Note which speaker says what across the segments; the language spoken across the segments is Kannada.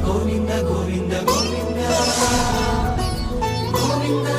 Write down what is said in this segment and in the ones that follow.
Speaker 1: ಗೋವಿಂದ ಗೋವಿಂದ ಗೋವಿಂದ ಗೋವಿಂದ.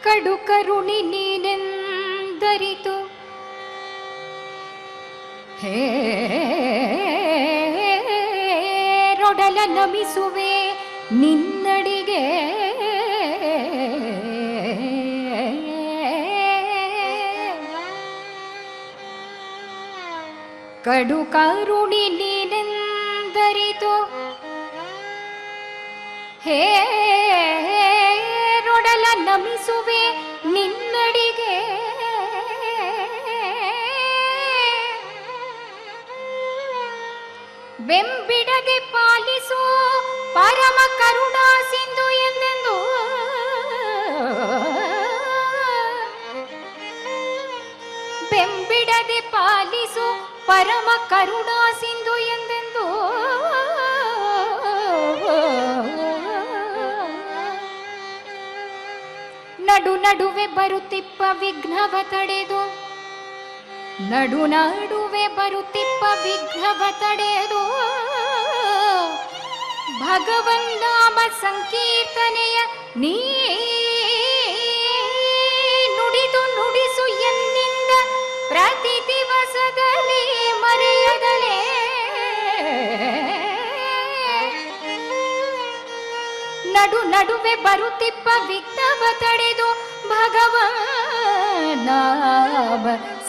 Speaker 2: ಕಡು ಕರುಣಿ ನೀನೆಂದರಿತು ರೊಡಲ ನಮಿಸುವೆ ನಿನ್ನಡಿಗೆ ಕಡು ಕರುಣಿ ನೀನೆಂದರಿತು ರೊಡಲ ನಮಿಸುವೆ ನಿನ್ನಡಿಗೆ ಬೆಂಬಿಡದೆ ಪಾಲಿಸು ಪರಮ ಕರುಣಾ ಸಿಂಧು ಎಂದೆಂದು ಬೆಂಬಿಡದೆ ಪಾಲಿಸು ಪರಮ ಕರುಣಾ ಸಿಂಧು ಎಂದೆಂದು ನಡು ನಡುವೆ ಬರುತ್ತಿಪ್ಪ ವಿಘ್ನವ ತಡೆದು ನಡು ನಡುವೆ ಬರುತ್ತಿಪ್ಪ ವಿಘ್ನವ ತಡೆದು ಭಗವನ್ನಾಮ ಸಂಕೀರ್ತನೆಯ ನೀ ನುಡಿದು ನುಡಿಸು ಎನ್ನಿಂದ ಪ್ರತಿ ದಿವಸದಲ್ಲಿ ಮರೆಯದಲೇ ನಡು ನಡುವೆ ಬರುತ್ತಿಪ್ಪ ವಿಘ್ನವ ತಡೆದು ಭಗವನ್ನಾಮ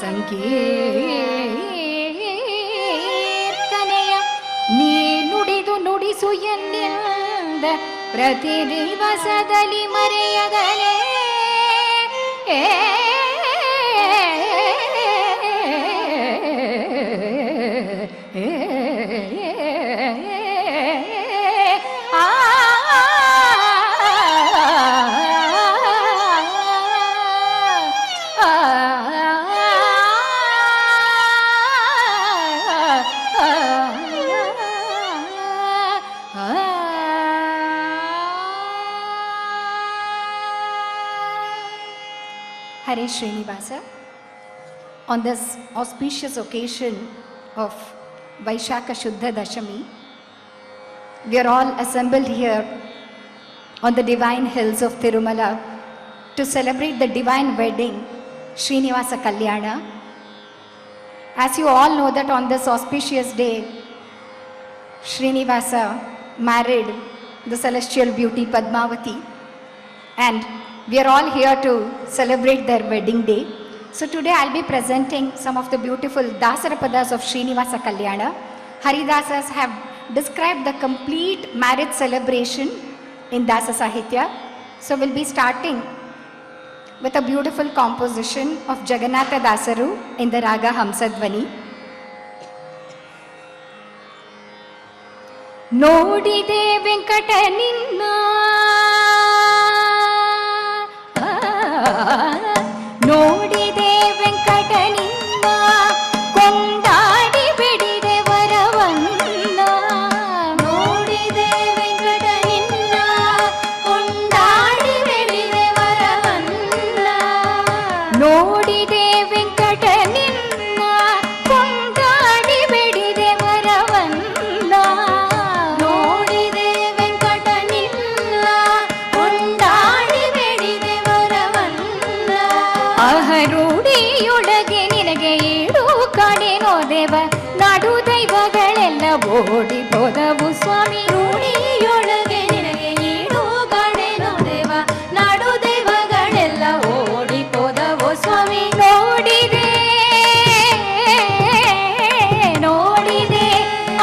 Speaker 2: ಸಂಕೀರ್ತನೆಯ ನುಡಿದು ನುಡಿಸು ಎನ್ನಿಂದ ಪ್ರತಿ ದಿವಸದಲ್ಲಿ ಮರೆಯದಲೇ Hare Srinivasa. On this auspicious occasion of Vaishaka Shuddha Dashami, we are all assembled here on the divine hills of Tirumala to celebrate the divine wedding, Srinivasa Kalyana. As you all know that on this auspicious day, Srinivasa married the celestial beauty Padmavati, and we are all here to celebrate their wedding day. So today I'll be presenting some of the beautiful Dasarapadas of Srinivasa Kalyana. Haridasas have described the complete marriage celebration in Dasa Sahitya. So we'll be starting with a beautiful composition of Jagannatha Dasaru in the Raga Hamsadvani. Nodide Venkata Ninna ನೋಡಿದೆ ವೆಂಕಟ ನಿನ್ನ ಕೊಂಡಾಡಿ ಬಿಡಿದೆ ವರವನ್ನ ನೋಡಿದೆ ವೆಂಕಟ ನಿನ್ನ ಕೊಂಡಾಡಿ ಬಿಡಿದೆ ವರವನ್ನ ನೋಡಿದೆ ವೆಂಕಟ ನಿನ್ನ ಕೊಂಡಾಡಿ ಬಿಡಿದೆ ವರವನ್ನ ನೋಡಿದೆ ವೆಂಕಟ ನಿನ್ನ ಕೊಂಡಾಡಿ ಬಿಡಿದೆ ವರವನ್ನ ರೂಢಿಯೊಳಗೆ ನಿನಗೆ ಏಳು ಕಾಣೇನೋ ದೇವ ನಾಡು ದೈವಗಳೆಲ್ಲ ಓಡಿ ಹೋದವು ಸ್ವಾಮಿ ರೂಢಿಯೊಳಗೆ ನಿನಗೆ ಏಳು ಕಾಣೇನೋ ದೇವ ನಾಡು ದೈವಗಳೆಲ್ಲ ಓಡಿ ಹೋದವು ಸ್ವಾಮಿ ನೋಡಿದೆ ನೋಡಿದೆ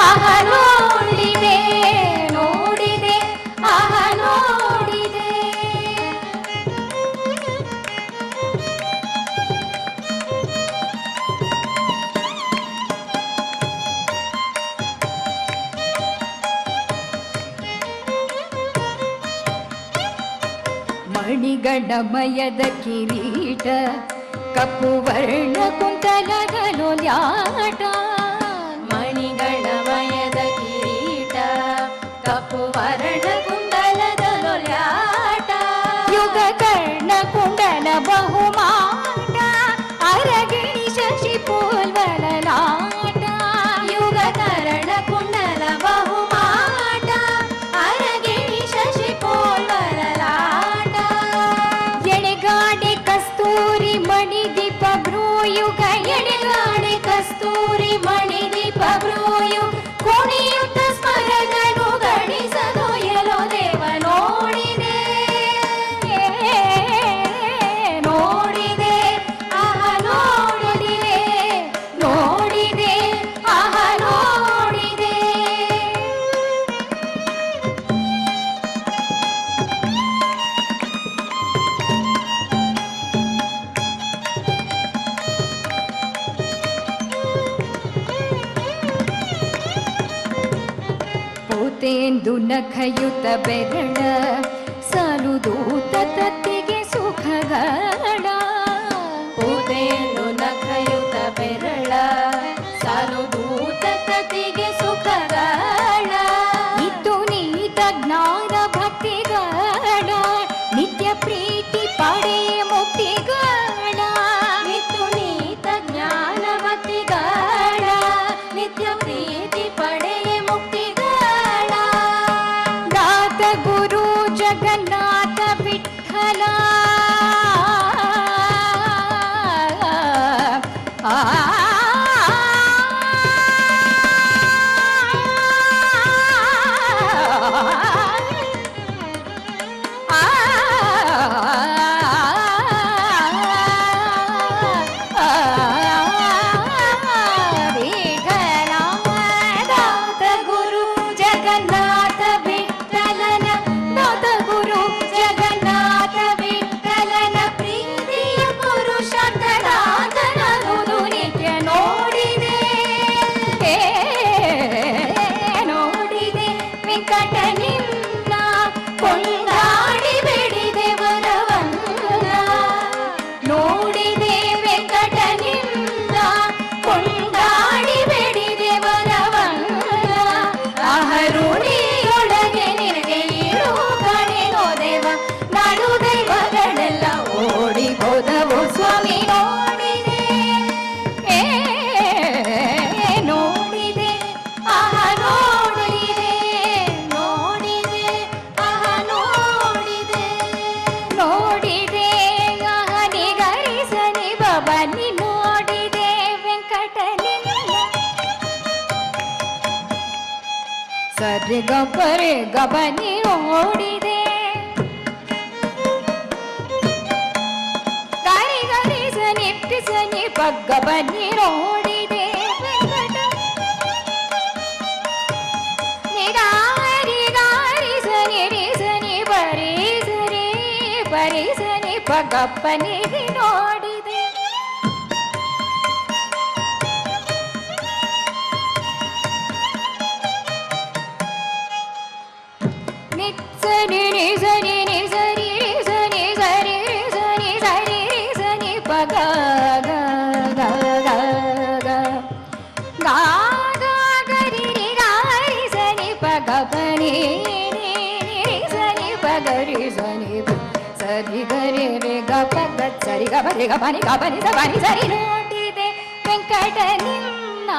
Speaker 2: ಆಹ ನೋಡಿದೆ ನೋಡಿದೆ ಆಹ ನೋಡಿದೆ ಮಣಿಗಣಮಯದ ಕಿರೀಟ ಕಪ್ಪು ವರ್ಣ ಕುಂತಲದ ಲೋಲ್ಯಾಟ ಮಣಿಗಣಮಯದ ಕಿರೀಟ ಕಪ್ಪು ವರ್ಣ ಕುಂಡಲದ ಲೋಲ್ಯಾಟ ಯುಗ ಕರ್ಣ ಕುಂಡಲ ಬಹುಮಾಟ ಅರಗಿಣಿ ಶಶಿ ಪೋಲ್ವಲಲಾಟ ಯುಗ ಕರ್ಣ ಕುಂಡಲ ಬಹುಮಾಟ ಅರಗಿಣಿ ಶಶಿ ಪೋಲ್ವಲಲಾಟ ಎಣೆಗಾಡೆ ಕಸ್ತೂರಿ ಮಣಿ ದೀಪ ಭ್ರೂಯುಗ ಎಣೆಗಾಡೆ ಕಸ್ತೂರಿ ಮಣಿ ದೀಪ ಭ್ರೂಯು ಕುಣಿಯುತ್ತ ಸ್ಮರಗನು ಗಣಿಸದೊಯಲೋ ದೇವ ನೋಡಿದೆ ನೋಡಿದೆ ಆಹ ನೋಡಿದೆ ನೋಡಿದೆ ಆಹ ನೋಡಿದೆ ಪೂತೆಂದು ನಖಯುತ ಬೆರಳ ಸಾಲುದೂತ ತತ್ತಿಗೆ ಸುಖಗಳ ಪೂತೆಂದು ನಖಯುತ ಬೆರಳ ಸಾಲುದೂತ ತತ್ತಿಗೆ ಸುಖಗಳ ಇತ್ತು ನೀತ ಜ್ಞಾನ ಭಕ್ತಿಗಳ ನಿತ್ಯ ಪ್ರೀತಿ ಪಡೆ ಮುಕ್ತಿಗಳ ಇತ್ತು ನೀತ ಜ್ಞಾನ ಭಕ್ತಿಗಳ ನಿತ್ಯ ಪ್ರೀತಿ ಪಡೆ ಮುಕ್ತಿಗಳ ದಾತ ಗುರು ಜಗನ್ನಾಥ ವಿಠಲ ಸರಿ ಗಬ್ಬರೆ ಗಬನಿ ನೋಡಿದೆ ಗಾರಿ ಗಾರಿ ಸನಿ ಸನಿ ಪಗ್ಗ ಬನ್ನಿ ನೋಡಿದೆ ಗಾರಿ ಗಾರಿ ಸನಿ ರಿ ಸನಿ ಬರಿ ಸರಿ ಬರಿ ಸನಿ ಪಗಪ್ಪನಿ ನೋಡಿದೆ ನಿತ್ಸನಿ ನಿ ಸನಿ ನಿ ಸರಿ ರಿ ಸನಿ ಸರಿ ರಿ ಸನಿ ಸರಿ ರಿ ಸನಿ ಪಗ ಗ ಗ ಗ ಗ ಗಾ ಗ ಗರಿ ರಿ ಗಾರಿ ಸನಿ ಪಗ ಬನಿ ನಿ ರಿ ಸನಿ ಪಗ ರಿ ಸನಿ ಸರಿ ಗರಿ ರಿ ಗ ಪಗ ಸರಿ ಗ ಬರಿ ಗ ಬನಿ ಸ ಬನಿ ಸರಿ ನೋಡಿದೆ ವೆಂಕಟ ನಿನ್ನ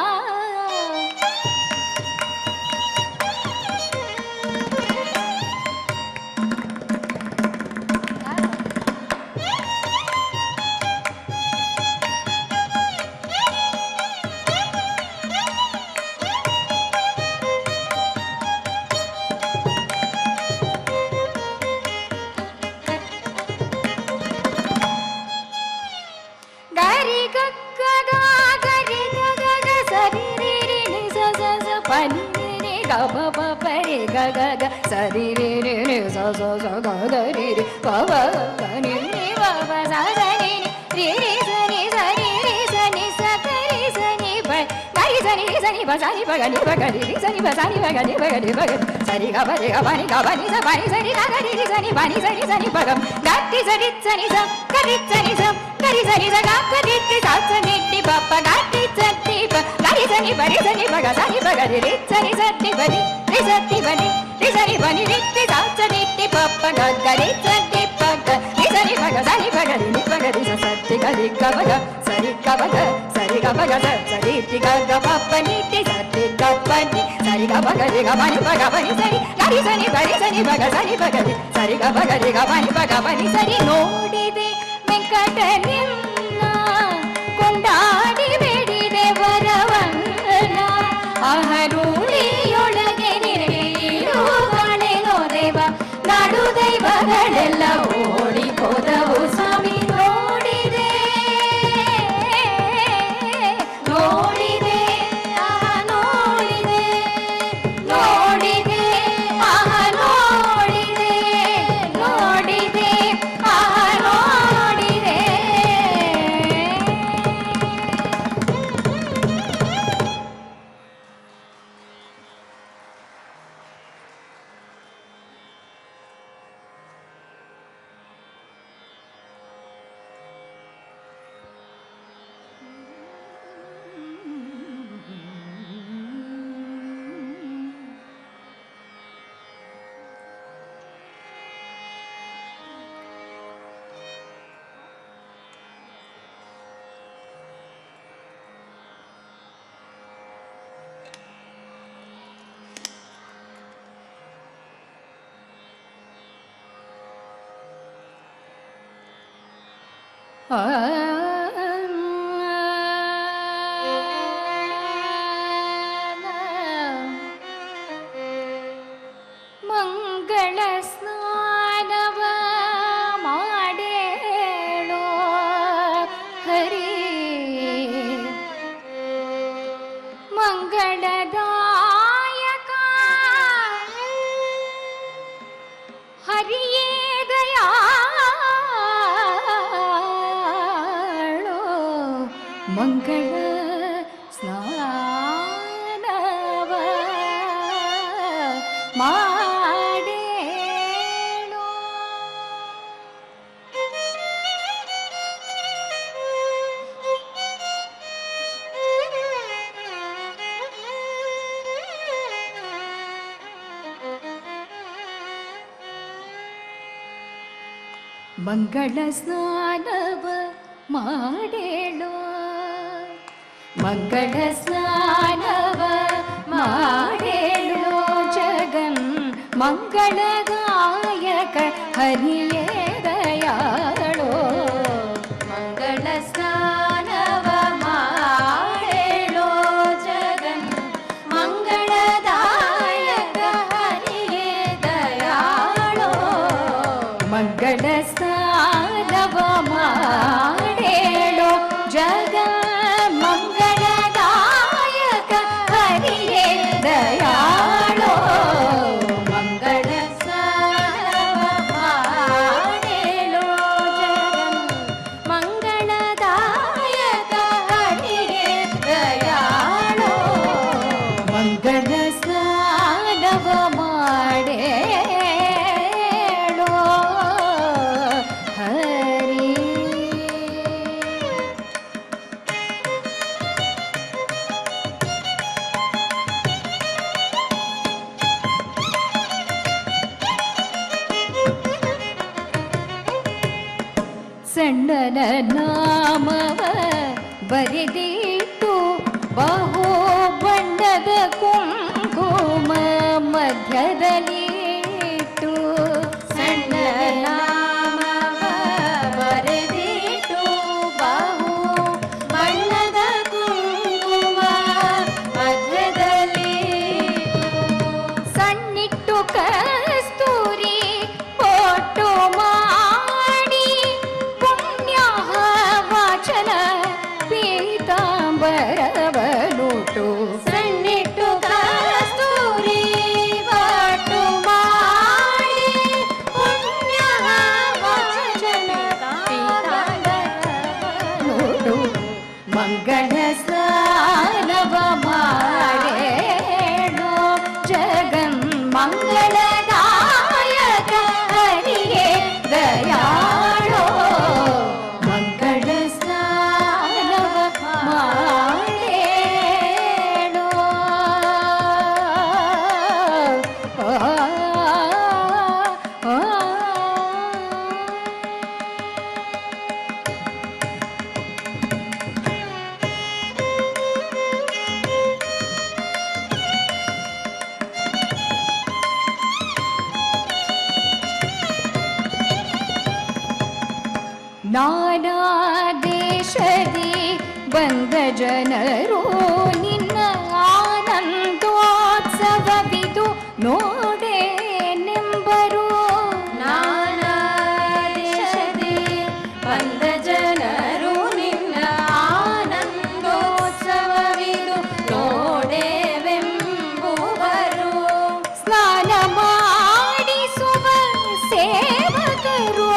Speaker 2: ಸರಿ ರೇ ರೇ ರೇ ಸ ಸ ಸ ಗ ಗ ರಿ ರಿ ಪ ವ ಗ ನಿ ರಿ ವ ವ ಸ ಸ ನಿ ರಿ ರಿ ಸ ನಿ ಸ ರಿ ರಿ ಸ ನಿ ಸ ಗ ರಿ ಸ ನಿ ಪ ಗ ರಿ ಸ ನಿ ರಿ ಸ ನಿ ಪ ಸ ನಿ ಪ ಗ ನಿ ಪ ಗ ರಿ ರಿ ಸ ನಿ ಪ ಸ ನಿ ಪ ಗ ನಿ ಪ ಗ ನಿ ಪ ಗ ಸರಿ ಗ ಪ ರಿ ಗ ಪ ನಿ ಗ ಪ ನಿ ಸ ಪ ನಿ ಸ ನಿ ಗ ಗ ರಿ ರಿ ಸ ನಿ ಪ ನಿ ಸ ನಿ ಸ ನಿ ಪ ಗ ಗ ರಿ ಸ ರಿ ಸ ನಿ ಸ ಗ ರಿ ಸ ನಿ ಸ ಗ ರಿ ಸ ನಿ ಸ ಗ ಗ ರಿ ರಿ ಸ ಸ ನಿ ಟಿ ಪ ಪ ಗ ರಿ ಸ ನಿ ಪ ಗ ರಿ ಸ ನಿ ಪ ರಿ ಸ ನಿ ಪ ಗ ಸ ನಿ ಪ ಗ ರಿ ರಿ ಸ ನಿ ಸ ನಿ ಪ ನಿ ರಿ ಸ ನಿ ಪ ನಿ ರಿ ಸ ನಿ ಪ ನಿ ರಿ ರಿ ಸ ಸ ನಿ ಟಿ ಪ ಪ ಗ ಗ ರಿ ಸ ನಿ ಪ ಗ ರಿ ಸ ನಿ ಪ ಗ ಸ ನಿ ಪ ಗ ರಿ ನಿ ಪ ಗ ರಿ ಸ ಸ ಟಿ ಗ ರಿ ಗ ಪ ಗ ಸರಿ ಗ ಪ ಗ ಸರಿ ಗ ಪ ಗ ಸ ಸರಿ ಟಿ ಗ ಗ ಪ ಪ ನಿ ಟಿ ಸ ಟಿ ಗ ಪ ನಿ ಸರಿ ಗ ಪ ಗ ರಿ ಗ ಪ ನಿ ಪ ಗ ಪ ನಿ ಸರಿ ಗ ರಿ ಸ ನಿ ಪ ರಿ ಸ ನಿ ಪ ಗ ಸ ನಿ ಪ ಗ ರಿ ಸರಿ ಗ ಪ ಗ ರಿ ಗ ಪ ನಿ ಪ ಗ ಪ ನಿ ಸರಿ ನೋಡಿದೆ ವೆಂಕಟ ನಿನ್ನ ಕೊಂಡಾಡಿ ಬೇಡಿದೆ ವರವನ್ನ ಅಹರೂಳಿಯೊಳಗೆ ನಿರಳಿಯುವಳೆನೋ ದೇವ ನಾಡು ದೈವಗಳೆಲ್ಲ ಓಡಿ ಹೋದವು ಸ್ವಾಮಿ ನೋಡಿದೆ ನೋಡಿದೆ ಆಹ ನೋಡಿದೆ ನೋಡಿದೆ ಆಹ ನೋಡಿದೆ ನೋಡಿದೆ ಆಹ ನೋಡಿದೆ ಮಂಗಳ ಸ್ನಾನವ ಮಾಡೇಳೋ ಹರಿ ಮಂಗಳದಾಯಕ ಹರಿಯೇ ದಯಾಳೋ ಮಂಗಳ ಸ್ನಾನವ ಮಾಡೇಳೋ ಮಂಗಳ ಸ್ನಾನವ ಮಾಡೇಳೋ ಮಂಗಳ ಸ್ನಾನವ ಮಾಡೇಳೋ ಜಗನ್ ಮಂಗಳದಾಯಕ ಹರಿಯೇ ದಯಾಳೋ ಮಂಗಳ ಸ್ನಾನವ ಮಾಡೇಳೋ ಜಗನ್ ಮಂಗಳದಾಯಕ ನಾಮವ ಬರೆದಿಟ್ಟು ಬಹು ಬಣ್ಣದ ಕುಂಕುಮ ಮಧ್ಯದಲ್ಲಿಟ್ಟು
Speaker 3: ಸಣ್ಣ ನಾಮವ ಬರೆದಿಟ್ಟು ಬಹು ಬಣ್ಣದ ಕುಂಕುಮ ಮಧ್ಯದಲ್ಲಿ
Speaker 2: ಸಣ್ಣಿಟ್ಟು ಕಸ್ತೂರಿ ಪೊಟ್ಟು ಮಾಡಿ ಪುಣ್ಯ ವಾಚನ ಪೀತಾಂಬರವನುಟು
Speaker 3: ಸಣ್ಣಿಟ್ಟು ಕಸ್ತೂರಿ ಪೊಟ್ಟು ಮಾಡಿ ಪುಣ್ಯ ವಾಚನ
Speaker 2: ನೋಡು ಮಂಗಳ ಸ್ನಾನವ ಮಾಡೇಣೋ ಜಗನ್ ಮಂಗಳದಾಯಕ ಹರಿಯೇ ದಯಾಳೋ ಮಂಗಳ ಸ್ನಾನವ ಮಾಡೇಣೋ ನಾನಾ ದೇಶದಿ ಬಂದ ಜನರು ನಿನ್ನ ಆನಂದೋತ್ಸವವಿದು ನೋಡೆ ನೆಂಬರು
Speaker 3: ನಾನಾ ದೇಶದಿ ಬಂದ ಜನರು ನಿನ್ನ ಆನಂದೋತ್ಸವವಿದು ನೋಡೆವೆಂಬುವರು
Speaker 2: ಸ್ನಾನ ಮಾಡಿಸುವ ಸೇವಕರು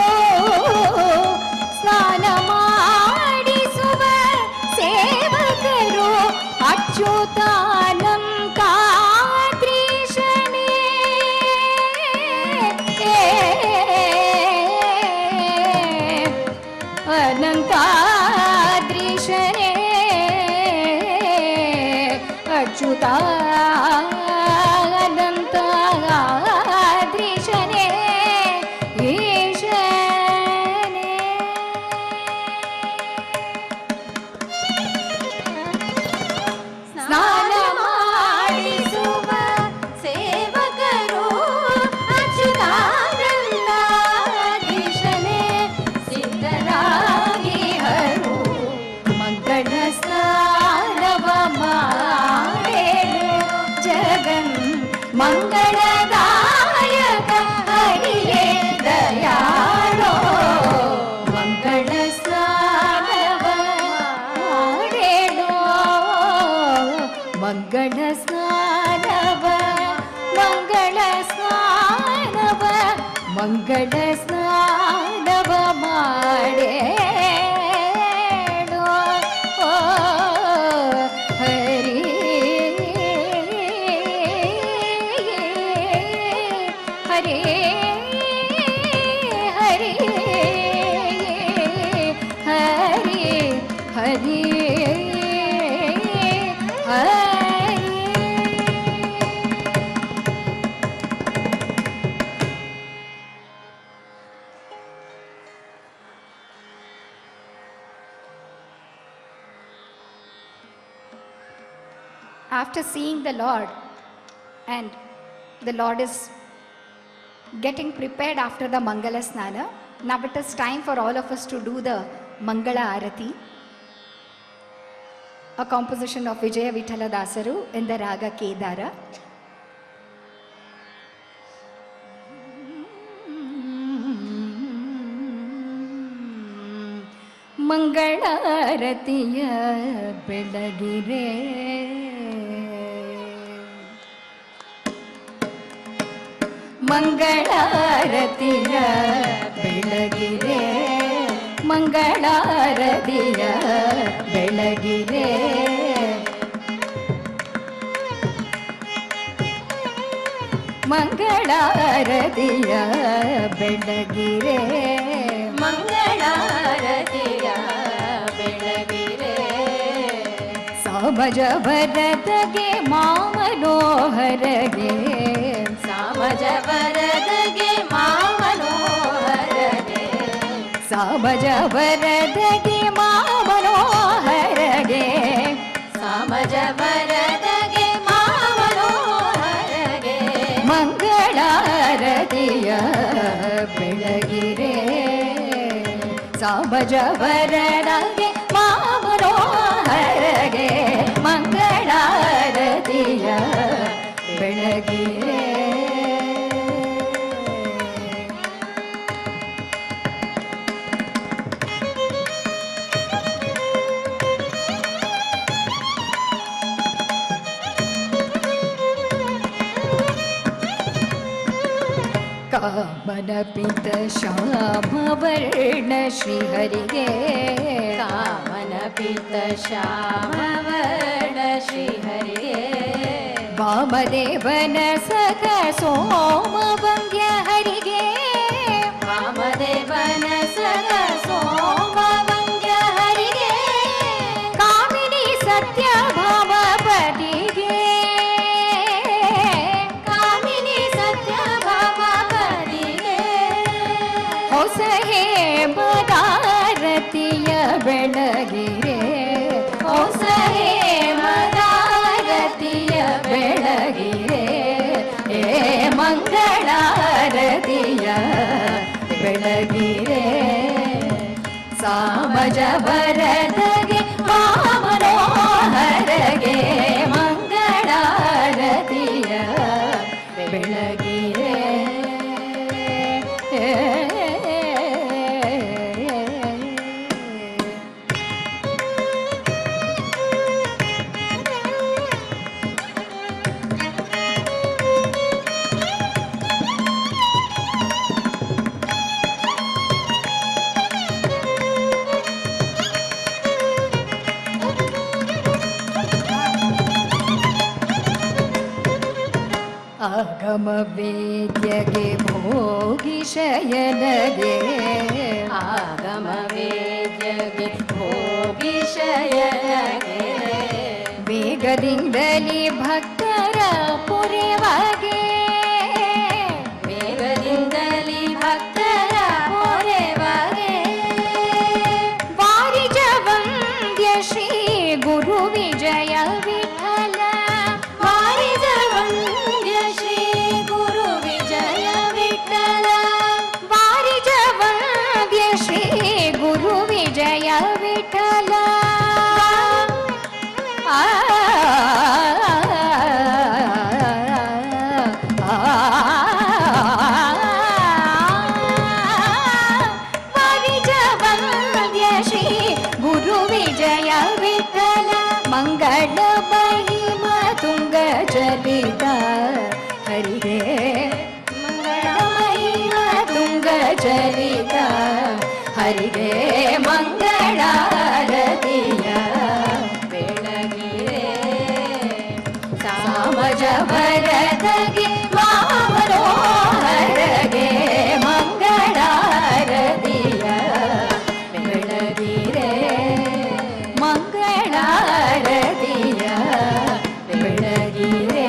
Speaker 2: ಸ್ನಾನ ಮಾಡಿಸುವ ಸೇವಕರು ಅಚ್ಯುತಾನಂತಾದ್ರೀಶನೇ ಅನಂತಾದ್ರೀಶನೇ ಅಚ್ಯುತಾನಂತಾದ್ರೀಶನೇ ಈಶನೇ
Speaker 3: ಸ್ನಾನ ಮಾಡಿಸುವ ಸೇವಕರು ಅಚ್ಯುತಾನಂದಾಧೀಶನೇ ಸಿದ್ಧರಾಗಿ ಹರು
Speaker 2: ಮಂಗಳ ಸ್ನಾನವ ಮಾಡೇನು ಜಗನ್ ಮಂಗಳದಾಯಕ ಹರಿಯೇ ದಯಾಳೋ ಮಂಗಳ ಸ್ನಾನವ ಮಾಡೇನು ಮಂಗಳ ಸ್ನಾನವ ಮಂಗಳ ಸ್ನಾನವ ಮಂಗಳ ಸ್ನಾನವ ಮಾಡೇನು ಓ ಹರಿ ಹರಿ ಹರಿ ಹರಿ ಹರಿ After seeing the Lord, and the Lord is getting prepared after the Mangala Snana, now it is time for all of us to do the Mangala Arati, a composition of Vijaya Vithala Dasaru in the Raga Kedara. ಮಂಗಳಾರತಿಯ ಬೆಳಗಿರೆ ಮಂಗಳಾರತಿಯ ಬೆಳಗಿರೆ ಮಂಗಳಾರತಿಯ ಬೆಳಗಿರೆ ಮಂಗಳಾರತಿಯ ಬೆಳಗಿರೆ
Speaker 3: ಮಂಗಳಾರತಿಯ ಬೆಳಗಿರೆ
Speaker 2: ಸಾಮಜ ವರದಗೆ ಮಾಮನೋಹರಗೆ
Speaker 3: ಸಾಮಜ ವರದಗೆ ಮಾಮನೋಹರಗೆ
Speaker 2: ಸಾಮಜ ವರದಗೆ ಮಾ ಮನೋಹರಗೆ
Speaker 3: ಸಾಮಜ ವರದಗೆ ಮಾ ಮನೋಹರಗೆ
Speaker 2: ಮಂಗಳಾರತಿಯ ಬೆಳಗಿರೆ ಸಾಮಜ ವರದಗೆ ಮಾ ಮನೋಹರಗೆ ಮಂಗಳಾರತಿಯ ಬೆಳಗಿರೆ ಕಾಮನ ಪಿತ ಶ್ಯಾಮವರ್ಣ ಶ್ರೀಹರಿಗೆ
Speaker 3: ಕಾಮನ ಪಿತ ಶ್ಯಾಮವರ್ಣ ಶ್ರೀಹರಿಗೆ
Speaker 2: ವಾಮದೇವನ ಸಖ ಸೋಮವಂದ್ಯ ಹರಿಗೆ
Speaker 3: ವಾಮದೇವನ ಸಗ ಸೋಮವಂದ್ಯ ಹರಿಗೆ
Speaker 2: ಕಾಮಿನಿ ಸತ್ಯ ಭಾಮಪತಿಗೆ
Speaker 3: ಕಾಮಿನಿ ಸತ್ಯ ಭಾಮಪತಿಗೆ
Speaker 2: ಹೊಸ ಹೇಮದಾರತಿಯ ಬೆಳಗಿರೆ ಹೊಸ ಹೇಮದಾರತಿಯ ಬೆಳಗಿರೆ ಏ ಮಂಗಳಾರತಿಯ ಬೆಳಗಿರೆ ಸಾಮಜ ವರದಗೆ ಮಾ ಮನೋಹರಗೆ ಮಂಗಳಾರತಿಯ ಬೆಳಗಿರೆ ಆಗಮ ವೇದ್ಯಗೆ ಭೋಗಿ ಶಯನಗೆ
Speaker 3: ಆಗಮ ವೇದ್ಯಗೆ ಭೋಗಿ ಶಯನಗೆ
Speaker 2: ವೇಗದಿಂದಲೇ ಭಕ್ತರ ಪೊರೆವಾಗೆ
Speaker 3: ವೇಗದಿಂದಲೇ ಭಕ್ತರ ಪೊರೆವಾಗೆ
Speaker 2: ವಾರಿಜ ವಂದ್ಯ ಶ್ರೀ ಗುರು ವಿಜಯ ವಿಠಲ
Speaker 3: ವಾರಿಜ ವಂದ್ಯ ಶ್ರೀ ಗುರು ವಿಜಯ ವಿಠಲ
Speaker 2: ವಾರಿಜ ವಂದ್ಯ ಶ್ರೀ ಗುರು ವಿಜಯ ವಿಠಲ ವಾರಿಜ ವಂದ್ಯ ಶ್ರೀ ಗುರು ವಿಜಯ ವಿಠಲ ಮಂಗಳ ಮಹಿಮ ತುಂಗ ಚರಿತ ಹರಿಗೆ ಮಂಗಳ ಮಹಿಮ ತುಂಗ ಚರಿತ ಹರಿಗೆ ಮಂಗಳಾರತಿಯ
Speaker 3: ಬೆಳಗಿರೆ
Speaker 2: ಸಾಮಜ ವರದಗೆ ಮಾ ಮನೋಹರಗೆ ಮಂಗಳಾರತಿಯ ಬೆಳಗಿರೆ ಮಂಗಳಾರತಿಯ ಬೆಳಗಿರೆ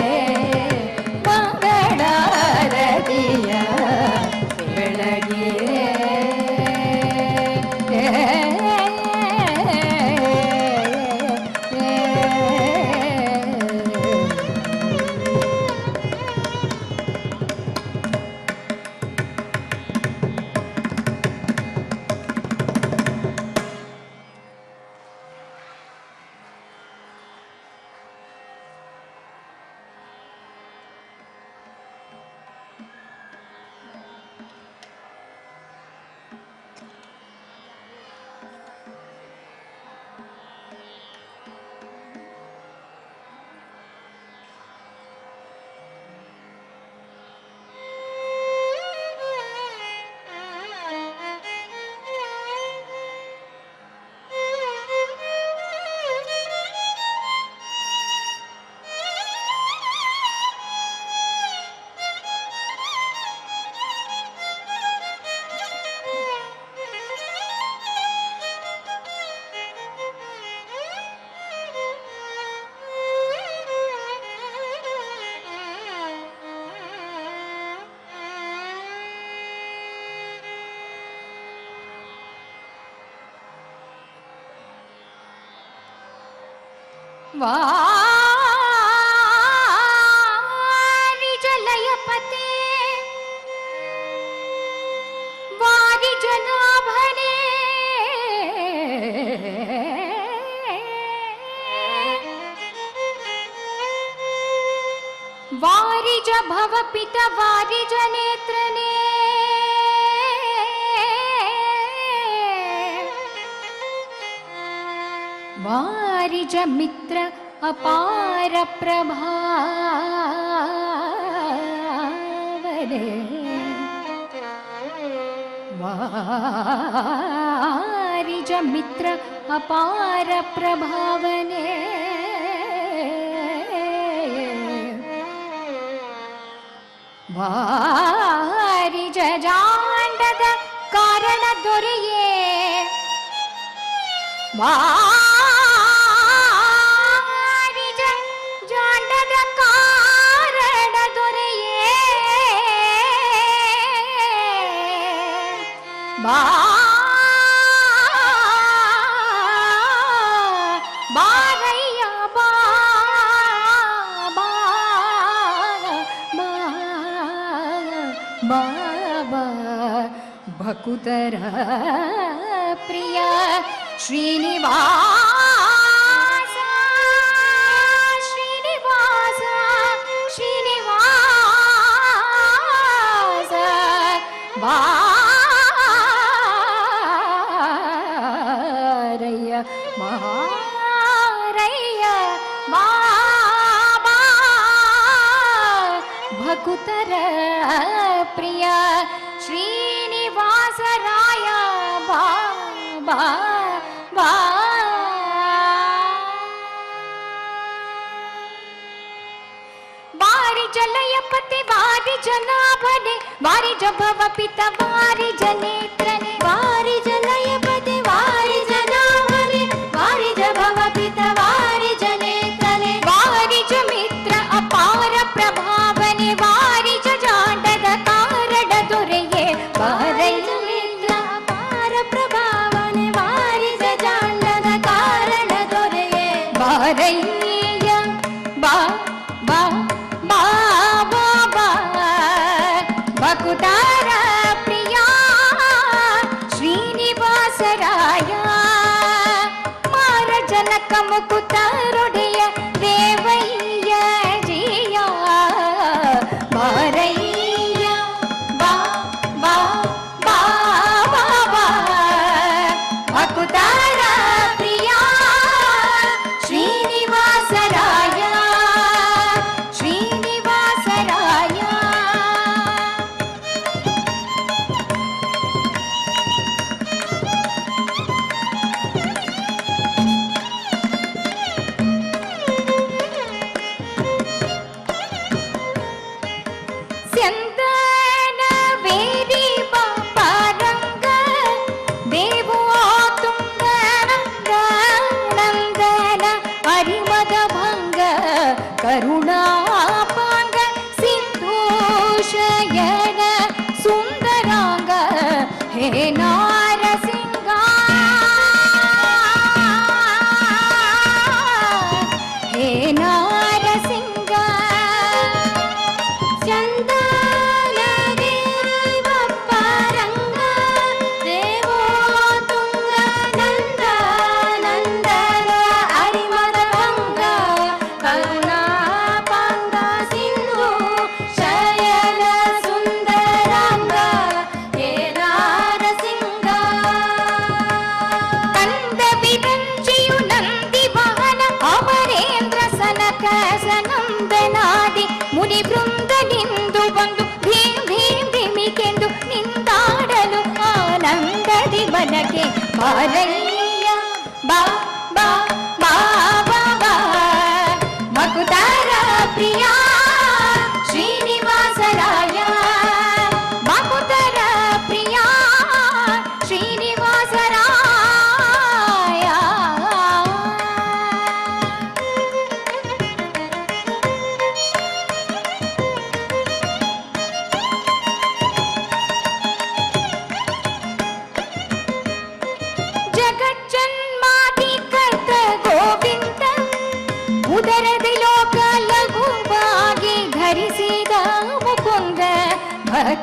Speaker 2: ಮಂಗಳಾರತಿಯ ಬೆಳಗಿರೆ ವಾರಿಜಲಯಪತೆ ವಾರಿಜನಾಭನೆ ವಾರಿಜ ಭವಪಿತ ವಾರಿಜ ನೇತ್ರನೇ ವಾರಿಜ ಮಿತ್ರ ಅಪಾರ ಪ್ರಭಾವನೆ ವಾರಿಜ ಮಿತ್ರ ಅಪಾರ ಪ್ರಭಾವನೆ ವಾರಿಜ ಜಾಂಡದ ಕಾರಣ ದೊರೆಯೇ ವಾರಿಜ ಜಾಂಡದ ಕಾರಣ ದೊರೆಯೇ ಬಾರಯ್ಯ ಬಾ ಬಾಬಾ ಭಕುತರ ಪ್ರಿಯ ಶ್ರೀನಿವಾಸ ಶ್ರೀನಿವಾಸ ಶ್ರೀನಿವಾಸ ಬಾರಯ್ಯ ಮಾರಯ್ಯ ಬಾಬಾ ಭಕುತರ ಪ್ರಿಯ ಶ್ರೀನಿವಾಸರಾಯ ಬಾಬಾ ಬಾ ವಾರಿಜ ಲಯಪತಿ ವಾರಿಜ ನಾಭನೆ ವಾರಿಜ ಭವಪಿತ ವಾರಿಜ ನೇತ್ರನೆ
Speaker 3: ವಾರಿಜ ಲಯಪತಿ ವಾರಿಜ ನಾಭನೆ ವಾರಿಜ ಭವಪಿತ ವಾರಿಜ ನೇತ್ರನೆ
Speaker 2: ವಾರಿಜ ಮಿತ್ರ ಅಪಾರ ಪ್ರಭಾವನೆ ವಾರಿಜ ಜಾಂಡದ ಕಾರಣ ದೊರೆಯೇ
Speaker 3: ವಾರಿಜ ಮಿತ್ರ ಅಪಾರ ಪ್ರಭಾವನೆ ವಾರಿಜ ಜಾಂಡದ ಕಾರಣ ದೊರೆಯೇ
Speaker 2: ಬಾರಯ್ಯ ಬಾ ಬಾ ಬಾ ಬಾ ಬಾ ಭಕುತರ ಪ್ರಿಯ ಶ್ರೀನಿವಾಸರಾಯ ಮಾರ ಜನಕ ಮುಕುತರೊಡೆಯ ದೇವಯ್ಯ ಜಿಯ ಬಾರಯ್ಯ ಬಾ ಬಾ ಬಾ ಬಾ ಬಾ ಭಕುತರ ಪ್ರಿಯ ಶ್ರೀನಿವಾಸರಾಯ ಶ್ರೀನಿವಾಸರಾಯ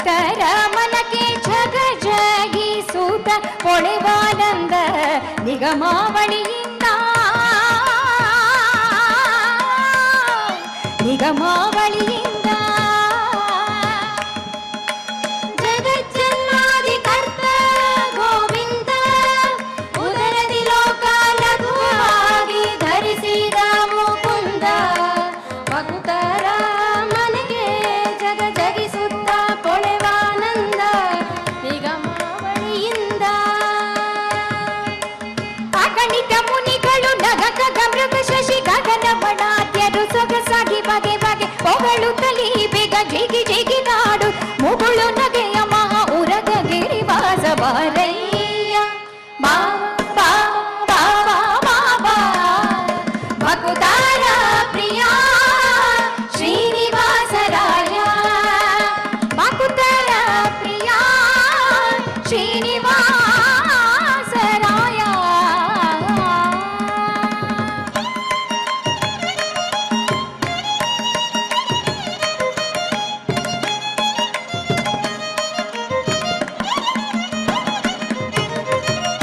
Speaker 2: ಭಕ್ತರ ಮನಕ್ಕೆ ಜಗ ಜಗಿಸೂತ ಪೊಳೆವಾನಂದ ನಿಗಮಾವಳಿಯಿಂದ ನಿಗಮಾವಳಿಯಿಂದ
Speaker 3: ಜಗಜ್ಜನ್ಮಾದಿ ಕರ್ತ ಗೋವಿಂದ ಉದರದಿ ಲೋಕ ಲಘುವಾಗಿ ಧರಿಸಿದ ಮುಕುಂದ ಭಕ್ತರ ಮನೆಗೆ ಜಗ ಜಗಿಸುತ್ತ ಪೊಳೆವಾನಂದ ನಿಗಮಾವಳಿಯಿಂದ
Speaker 2: ಅಗಣಿತ ಮುನಿಗಳು ನಗಕ ಗಮೃಗ ಶಶಿ ಗಗನ ಬಣಾದ್ಯರು ಸೊಗಸಾಗಿ ಬಗೆ ಬಗೆ ಹೊಗಳುತ್ತಲೀ ಬೇಗ ಜಿಗಿ ಜಿಗಿ ನಾಡು ಮುಗುಳು ನಗೆಯ ಮಹಾ ಉರಗ ಗಿರಿವಾಸ ಬಾರಯ್ಯ ಬಾಬಾ ಬಾಬಾ ಬಾಬಾ
Speaker 3: ಭಕ್ತರ ಪ್ರಿಯ ಶ್ರೀನಿವಾಸರಾಯ
Speaker 2: ಭಕ್ತರ ಪ್ರಿಯ ಶ್ರೀನಿವಾಸರಾಯ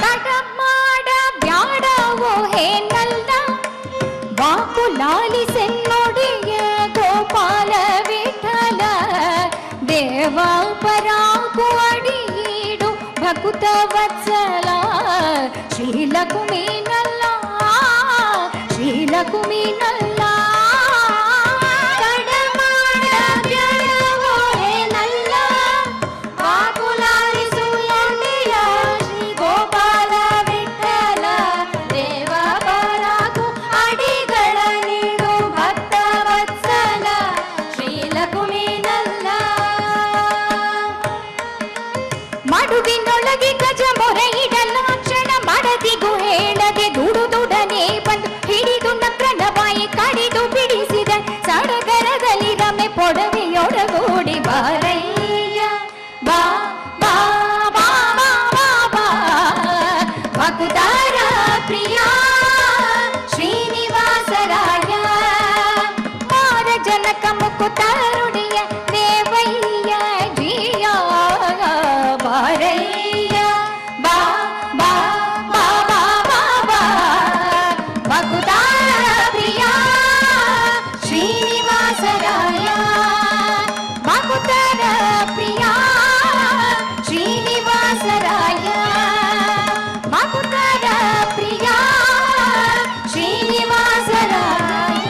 Speaker 2: ತಡಮಾಡ ಬ್ಯಾಡವೋ ಹೇನಲ್ಲ ಬಾಪು ಲಾಲಿಸೆನ್ನೊಡೆಯ ಗೋಪಾಲ ವಿಠಲ ದೇವ ಪರಾಕು ಅಡಿಯೀಡು ಭಕುತ ವತ್ಸಲ ಶ್ರೀಲಕುಮೀನಲ್ಲ ಶ್ರೀಲಕುಮೀನಲ್ಲ
Speaker 3: ಕಡಮಾಡ ಬ್ಯಾಡವೋ ಏನಲ್ಲ ಬಾಕುಲಾಲಿಸು ಎಂದೆಯ ಶ್ರೀ ಗೋಪಾಲ ವಿಠಲ ದೇವ ಪರಾಕು ಅಡಿಗಳ ನೀಡು ಭಕ್ತ ವತ್ಸಲ ಶ್ರೀಲಕುಮೀನಲ್ಲ
Speaker 2: ಮಡುವಿನೊಳಗೆ ಗಜ ಮೊರೆ ಇಡಲಾಕ್ಷಣ ಮಡದಿಗೂ ಹೇಳದೆ ದುಡುದುಡನೆ ಬಂದು ಹಿಡಿದು ನಕ್ರನ ಬಾಯಿ ಕಡಿದು ಬಿಡಿಸಿದ ಸಡಗರದಲ್ಲಿ ರಮೆ ಪೊಡವೆಯೊಡಗೂಡಿ ಬಾರಯ್ಯ ಬಾ ಬಾ ಬಾ ಬಾ ಬಾ ಬಾ ಭಕ್ತರ ಪ್ರಿಯ ಶ್ರೀನಿವಾಸರಾಯ ಮಾರ ಜನಕ ಮುಕುತರುಡಿಯ ದೇವಯ್ಯ ಜಿಯ ಬಾರಯ್ಯ ಬಾ ಬಾ ಬಾ ಬಾ ಬಾ ಬಾ ಭಕ್ತರ ಪ್ರಿಯ ಶ್ರೀನಿವಾಸರಾಯ ಭಕ್ತರ ಪ್ರಿಯ ಶ್ರೀನಿವಾಸರಾಯ ಭಕ್ತರ ಪ್ರಿಯ Srinivasaraya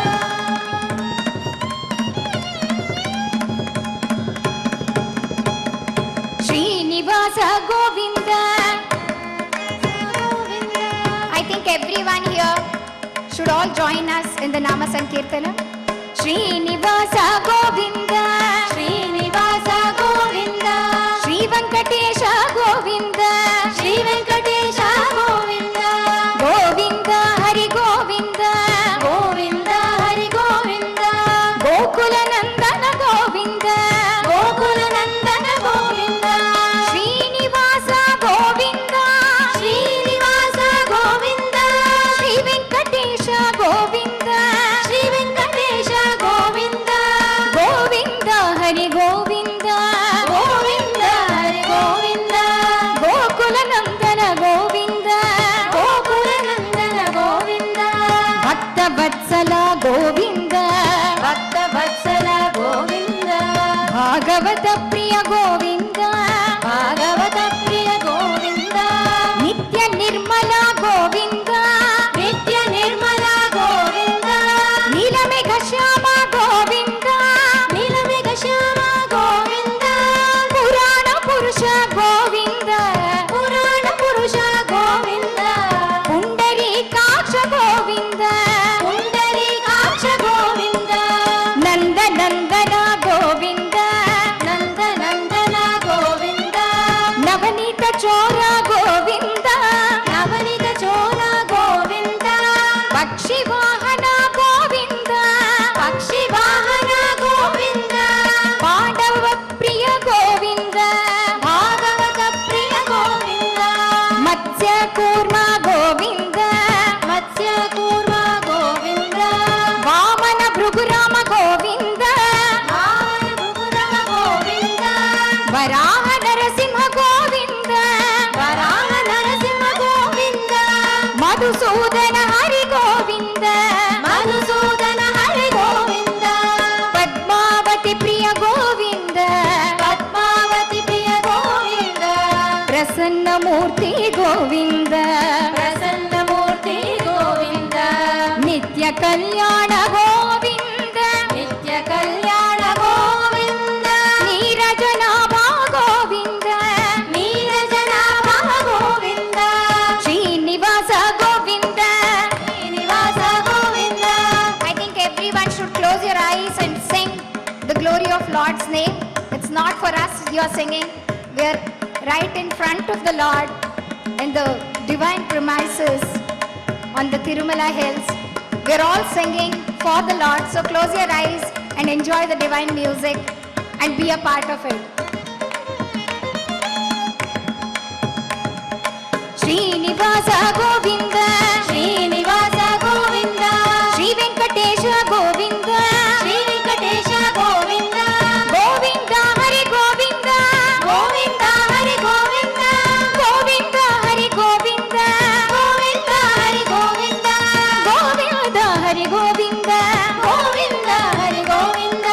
Speaker 2: Srinivasa Govinda. I think everyone here should all join us in the Nama Sankirtana. Srinivasa Govinda,
Speaker 3: Srinivasa Govinda
Speaker 2: Sri Venkatesha Govinda,
Speaker 3: Shri Venkatesha Govinda
Speaker 2: Govinda Hari Govinda,
Speaker 3: Govinda Hari Govinda
Speaker 2: Gokula Nandana Govinda,
Speaker 3: Gokula Nandana Govinda
Speaker 2: Srinivasa Govinda,
Speaker 3: Srinivasa Govinda
Speaker 2: Sri Venkatesha Govinda,
Speaker 3: Shri Venkatesha Govinda
Speaker 2: Govinda Hari Govinda,
Speaker 3: Govinda Hari Govinda
Speaker 2: Gokula Nandana Govinda,
Speaker 3: Gokula ನಂದನ ಗೋವಿಂದ
Speaker 2: ಭಕ್ತ ವತ್ಸಲ ಗೋವಿಂದ,
Speaker 3: ಭಕ್ತ ವತ್ಸಲ ಗೋವಿಂದ
Speaker 2: ಭಾಗವತ ಪ್ರಿಯ ಗೋವಿಂದ,
Speaker 3: ಭಾಗವತ ಪ್ರಿಯ ಗೋವಿಂದ
Speaker 2: ನಿತ್ಯ ನಿರ್ಮಲ ಗೋವಿಂದ,
Speaker 3: ನಿತ್ಯ ನಿರ್ಮಲ ಗೋವಿಂದ
Speaker 2: ನೀಲಮೇಘ ಶ್ಯಾಮ ಗೋವಿಂದ,
Speaker 3: ನೀಲಮೇಘ ಶ್ಯಾಮ ಗೋವಿಂದ
Speaker 2: ಪುರಾಣ ಪುರುಷ ಗೋವಿಂದ,
Speaker 3: ಪುರಾಣ ಪುರುಷ ಗೋವಿಂದ
Speaker 2: ಪುಂಡರೀಕಾಕ್ಷ ಗೋವಿಂದ,
Speaker 3: ಪುಂಡರೀಕಾಕ್ಷ ಗೋವಿಂದ
Speaker 2: ನಂದ ನಂದನ ಗೋವಿಂದ,
Speaker 3: ನಂದ ನಂದನ ಗೋವಿಂದ
Speaker 2: ನವನೀತ ಚೋರ ಗೋವಿಂದ,
Speaker 3: ನವನಿತ ಚೋರ ಗೋವಿಂದ
Speaker 2: ಪಕ್ಷಿ ವಾಹನ ಗೋವಿಂದ,
Speaker 3: ಪಕ್ಷಿ ವಾಹನ ಗೋವಿಂದ
Speaker 2: ಪಾಂಡವ ಪ್ರಿಯ ಗೋವಿಂದ,
Speaker 3: ಭಾಗವತ ಪ್ರಿಯ ಗೋವಿಂದ
Speaker 2: ಮತ್ಸ್ಯ ಕೂರ್ಮ ಗೋವಿಂದ,
Speaker 3: ಮತ್ಸ್ಯ ಕೂರ್ಮ ಗೋವಿಂದ
Speaker 2: ವಾಮನ ಭೃಗುರಾಮ ಗೋವಿಂದ,
Speaker 3: ಭಾವನ ಭೃಗುರಮ ಗೋವಿಂದ
Speaker 2: ಮಧುಸೂದನ ಹರಿ ಗೋವಿಂದ
Speaker 3: ಮಧುಸೂದನ ಹರಿ ಗೋವಿಂದ
Speaker 2: ಪದ್ಮಾವತಿ ಪ್ರಿಯ ಗೋವಿಂದ
Speaker 3: ಪದ್ಮಾವತಿ ಪ್ರಿಯ ಗೋವಿಂದ
Speaker 2: ಪ್ರಸನ್ನ ಮೂರ್ತಿ ಗೋವಿಂದ
Speaker 3: ಪ್ರಸನ್ನ ಮೂರ್ತಿ ಗೋವಿಂದ
Speaker 2: ನಿತ್ಯ ಕಲ್ಯಾಣ ಗೋವಿಂದ
Speaker 3: ನಿತ್ಯ ಕಲ್ಯಾಣ Govinda
Speaker 2: ನೀರಜನಾಭ Govinda
Speaker 3: ನೀರಜನಾಭ Govinda
Speaker 2: Srinivasa Govinda
Speaker 3: Srinivasa Govinda.
Speaker 2: I think everyone should close your eyes and sing the glory of Lord's name. It's not for us you are singing. We are right in front of the Lord in the divine premises on the Tirumala hills. We are all singing for the Lord. So close your eyes and enjoy the divine music and be a part of it. Srinivasa Govinda,
Speaker 3: Srinivasa Govinda
Speaker 2: Sri Venkatesha Govinda,
Speaker 3: Shri Venkatesha Govinda
Speaker 2: Govinda Hari Govinda,
Speaker 3: Govinda Hari Govinda
Speaker 2: Govinda Hari Govinda,
Speaker 3: Govinda Hari Govinda
Speaker 2: Govinda Hari Govinda,
Speaker 3: Govinda Hari Govinda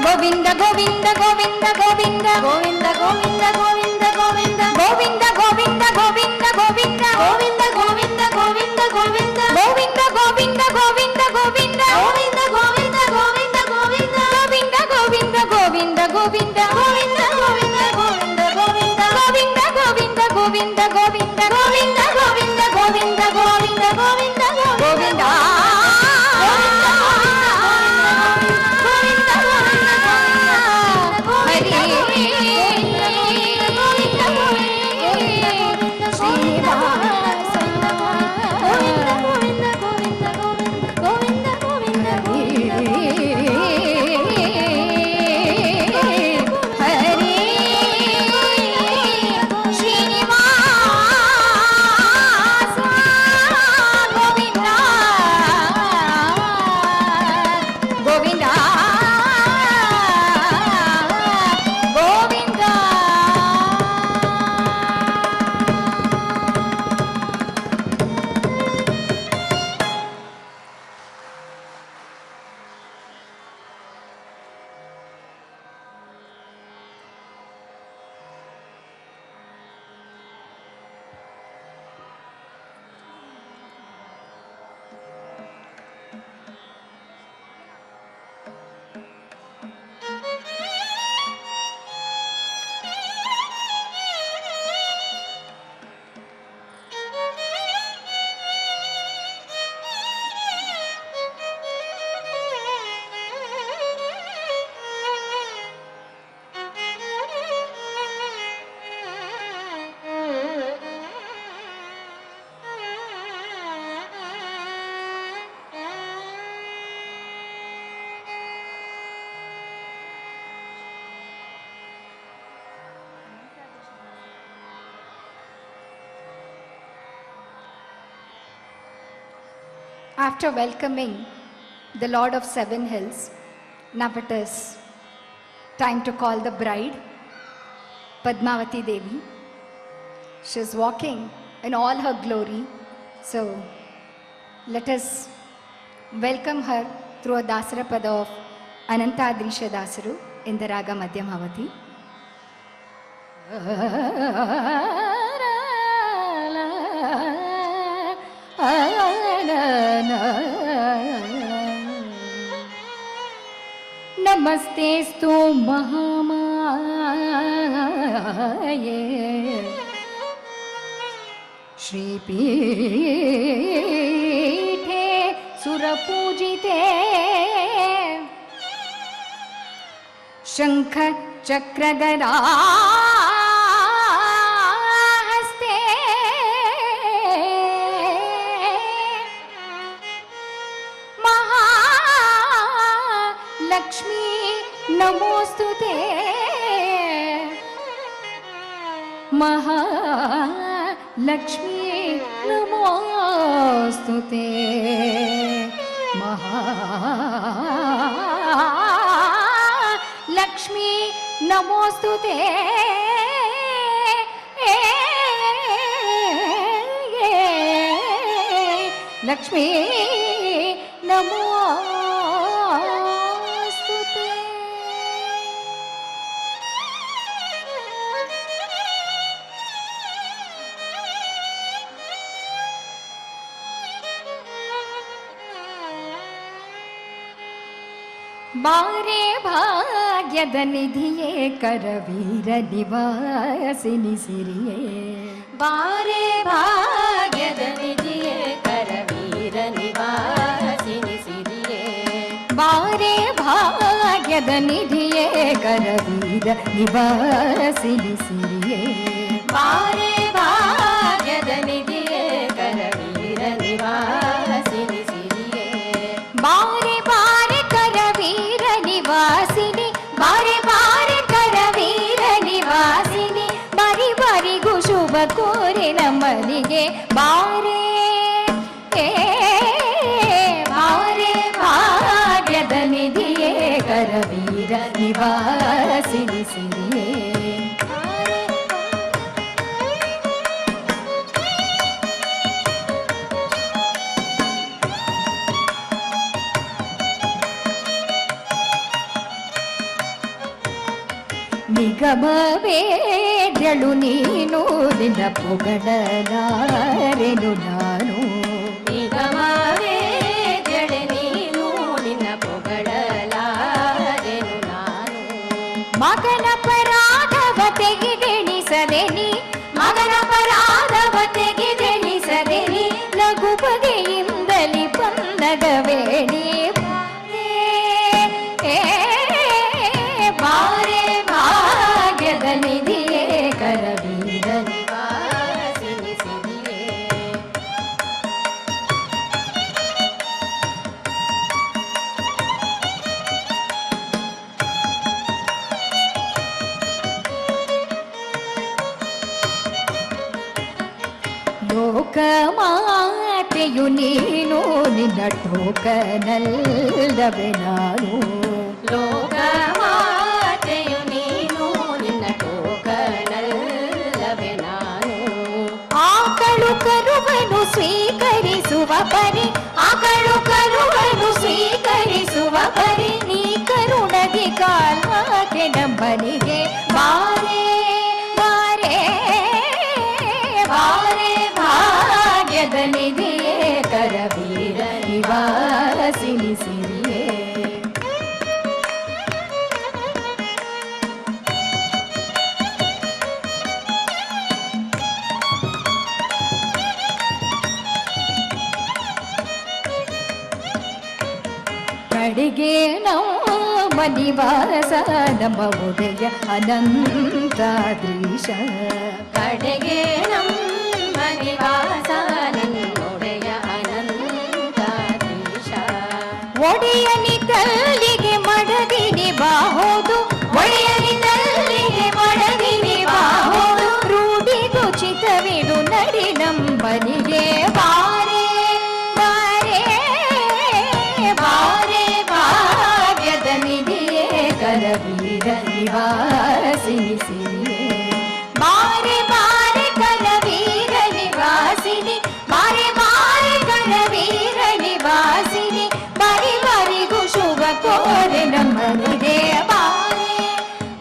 Speaker 2: Govinda Govinda Govinda Govinda,
Speaker 3: Govinda Govinda Govinda Govinda
Speaker 2: Govinda Govinda Govinda Govinda,
Speaker 3: Govinda Govinda Govinda Govinda
Speaker 2: Govinda Govinda Govinda Govinda,
Speaker 3: Govinda Govinda Govinda Govinda
Speaker 2: Govinda Govinda Govinda Govinda,
Speaker 3: Govinda Govinda Govinda Govinda
Speaker 2: Govinda Govinda Govinda Govinda,
Speaker 3: Govinda Govinda Govinda Govinda Govinda
Speaker 2: Govinda. After welcoming the Lord of Seven Hills, now it is time to call the bride, Padmavati Devi. She is walking in all her glory. So let us welcome her through a Dasarapada of Anantadrisha Dasaru in the Raga Madhyamavati. नमस्तेस्तु महामाये श्रीपीठे सुरपूजिते शंख चक्र गदा हस्ते महालक्ष्मी नमोस्तुते महालक्ष्मी नमोस्तुते महालक्ष्मी नमोस्तुते ಲಕ್ಷ್ಮೀ ನಮೋಸ್ತುತೇ. ಬಾರೆ ಭಾಗ್ಯದ ನಿಧಿಯೇ ಕರವೀರ ನಿವಾಸಿನಿ ಸಿರಿಯೇ.
Speaker 3: ಬಾರೆ ಭಾಗ್ಯದ ನಿಧಿಯೇ ಕರವೀರ ನಿವಾಸಿನಿ ಸಿರಿಯೇ.
Speaker 2: ಬಾರೆ ಭಾಗ್ಯದ ನಿಧಿಯೇ ಕರವೀರ ನಿವಾಸಿನಿ ಸಿರಿಯೇ.
Speaker 3: ಬಾರೆ ಭಾಗ್ಯದ ನಿಧಿಯೇ ಕರವೀರ ನಿವಾಸಿನಿ ಸಿರಿಯೇ.
Speaker 2: ಬಾರೆ ಬಾರೆ ಕರವೀರ ನಿವಾಸಿನಿ, ಬಾರೆ ಬಾರೆ ಕರವೀರ ನಿವಾಸಿನಿ, ಬಾರಿ ಬಾರಿಗೂ ಶುಭ ಕೋರೆ ನಮ್ಮನಿಗೆ ಬಾರೆ. ಬಾರೆ ಭಾಗ್ಯದ ನಿಧಿಯೇ ಕರವೀರ ನಿವಾಸಿನಿ ಸಿರಿಯೇ. ನಿಗಮವೇದ್ಯಳು ನೀನು, ನಿನ್ನ ಪೊಗಳಲಾರೆನು ನಾನು.
Speaker 3: ನಿಗಮವೇದ್ಯಳೆ ನೀನು, ನಿನ್ನ ಪೊಗಳಲಾರೆನು ನಾನು.
Speaker 2: ಮಗನ ಪರಾಧವ ತೆಗೆದೆಣಿಸದೆ ನೀ, ಮಗನ ಪರಾಧವ ತೆಗೆದೆಣಿಸದೆ ನೀ, ಲಘು ಬಗೆಯಿಂದಲಿ ಬಂದಗವೇಣಿ. ಬಾರೆ ಭಾಗ್ಯದ ನಿಧಿಯೇ ಕರವೀರ
Speaker 3: ನಿವಾಸಿನಿ ಸಿರಿಯೇ.
Speaker 2: ಲೋಕಮಾತೆಯು ನೀನು, ನಿನ್ನ ಟೋಕನಲ್ಲವೇ ನಾನು.
Speaker 3: ಲೋಕಮಾತೆಯು ನೀನು, ನಿನ್ನ ಟೋಕನಲ್ಲವೇ ನಾನು.
Speaker 2: ಆಕಳು ಕರುವನ್ನು ಸ್ವೀಕರಿಸುವ ಪರಿ, ಆಕಳು ಕರುವನ್ನು ಸ್ವೀಕರಿಸುವ ಪರಿ, ನೀ ಕರುಣದಿ ಕಾಲ್ವಾಕೆ ನಮ್ಮನಿಗೆ ಬಾರೆ. ಬಾರೆ ಬಾರೆ ಭಾಗ್ಯದ ನಿಧಿಯೇ ಕರವೀರ ನಿವಾಸಿನಿ ಸಿರಿಯೇ. ಕಡೆಗೆ ನಮ್ಮ ನಿವಾಸ ನಮ್ಮ ಒಡೆಯ ಅನಂತಾದ್ರೀಶ.
Speaker 3: ಕಡೆಗೆ ನಮ್ಮ ನಿವಾಸ ನನ್ನೊಡೆಯ ಅನಂತಾಧೀಶ.
Speaker 2: ಒಡೆಯನಿ ತಲ್ಲಿಗೆ ಮಡದಿನಿ ಬಾಹೋದು, ಒಡೆಯನಿ ತಲ್ಲಿಗೆ ಮಡದಿನಿ ಬಾಹೋದು, ರೂಢಿಗೂ ಚಿತವಿಡು ನಡಿ ನಂಬನಿಗೆ ಬಾರೆ. ಬಾರೆ ಬಾರೆ ಭಾಗ್ಯದ ನಿಧಿಯೇ ಕರವೀರ ನಿವಾಸಿನಿ ಸಿರಿಯೇ. ಬಾರೆ ಬಾರೆ ಕರವೀರ ನಿವಾಸಿನಿ, ಬಾರೆ ಬಾರೆ ಕರವೀರ ನಿವಾಸಿನಿ, ಬಾರಿ ಬಾರಿಗೂ ಶುಭ ಕೋರೆ ನಮ್ಮನಿಗೆ ಬಾರೆ.